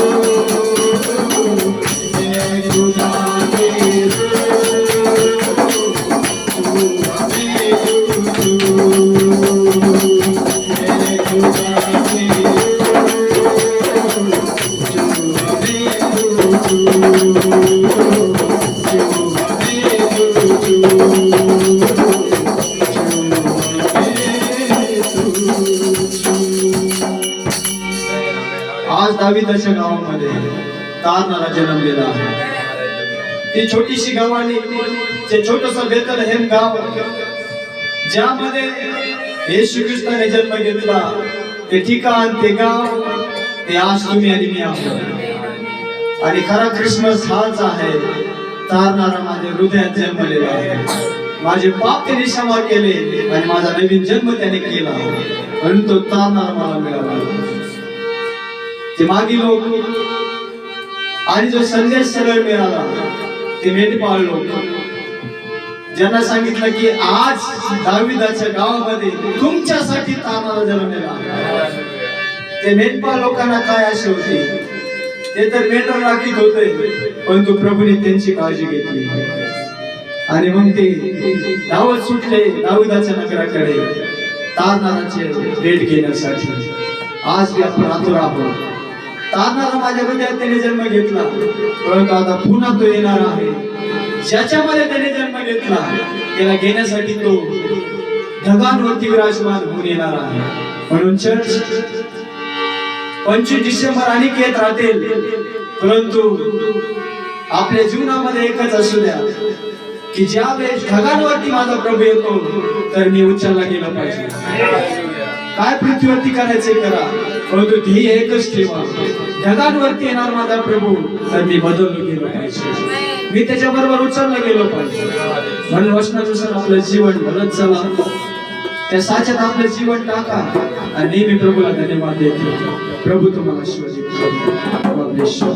मैं खुदा की रूह, तू हमें तुझू। मैं खुदा की रूह, तू हमें तुझू। तू हमें तुझू। आज दाविदाच्या गावामध्ये तारनाला जन्मलेला आहे। ती छोटीशी गावाने ते छोटंसं बेथलेहेम गाव, ज्यामध्ये येशू ख्रिस्ताने जन्म घेतला, ते ठिकाण ते गाव ते आज तुम्ही आणि मी आहोत। आणि खरा ख्रिसमस हाच आहे, तारणारा माझ्या हृदयात जन्मलेला आहे। माझे पाप त्याने क्षमा केले आणि माझा नवीन जन्म त्याने केला, म्हणून तो तारणारा मला मिळाला। ते मागी लोक आणि जो संदेश सरळ मिळाला ते मेंढपाळ लोक, ज्यांना सांगितलं की आज दाविदाच्या गावामध्ये तुमच्यासाठी तारणारा जन्मलेला। ते मेंढपाळ लोकांना काय आशा होती, ते तर मेंढर राखीत होते, परंतु प्रभूने त्यांची काळजी घेतली आणि मग ते धावत सुटले दाविदाच्या नगराकडे तारणाराचे भेट घेण्यासाठी। आज भी आपण आतुर आहोत। तारणारा माझ्या हृदयात त्याने जन्म घेतला, परंतु आता पुन्हा तो येणार आहे, ज्याच्यामध्ये त्याने जन्म घेतला त्याला घेण्यासाठी तो ढगांवरती विराजमान होऊन येणार आहे। म्हणून चर्च 25 डिसेंबर अनेक येत राहतील, परंतु आपल्या जीवनामध्ये एकच असू द्या की ज्या वेळेस ढगांवरती माझा प्रभू येतो तर मी उचलला गेला पाहिजे। काय पृथ्वीवरती करायचे करा, परंतु ध्येय एकच ठेवा, ढगांवरती येणार माझा प्रभू तर मी बदललो गेलो पाहिजे, मी त्याच्याबरोबर उचलला गेलो पाहिजे। म्हणून वचनानुसार आपलं जीवन भरत चला, त्या साच्यात आपलं जीवन टाका आणि नेहमी प्रभूला धन्यवाद देतो। प्रभू तुम्हाला आशीर्वादित करो। God bless you.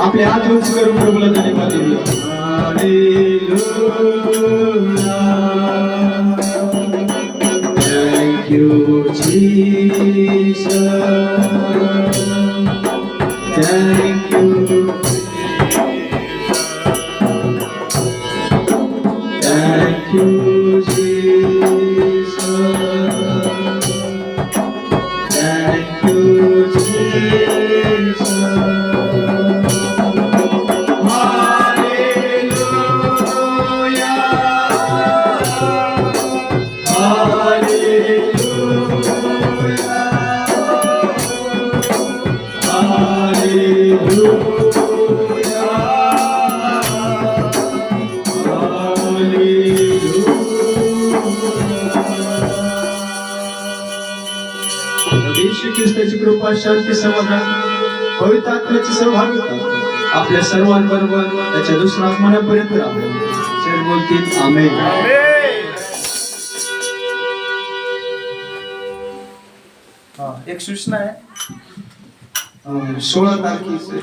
आपले हात उंच करून प्रभूला धन्यवाद देऊया। Thank you, Jesus. Thank you. Thank you, Jesus. Thank you, Jesus. येशू ख्रिस्ताची कृपा, शांती, समाधान, पवित्र आत्म्याची सहभागिता आपल्या सर्वांबरोबर त्याच्या दुसऱ्या आगमनापर्यंत राहू. सर्व बोलतील आमेन. एक सूचना आहे, 16 तारखेचं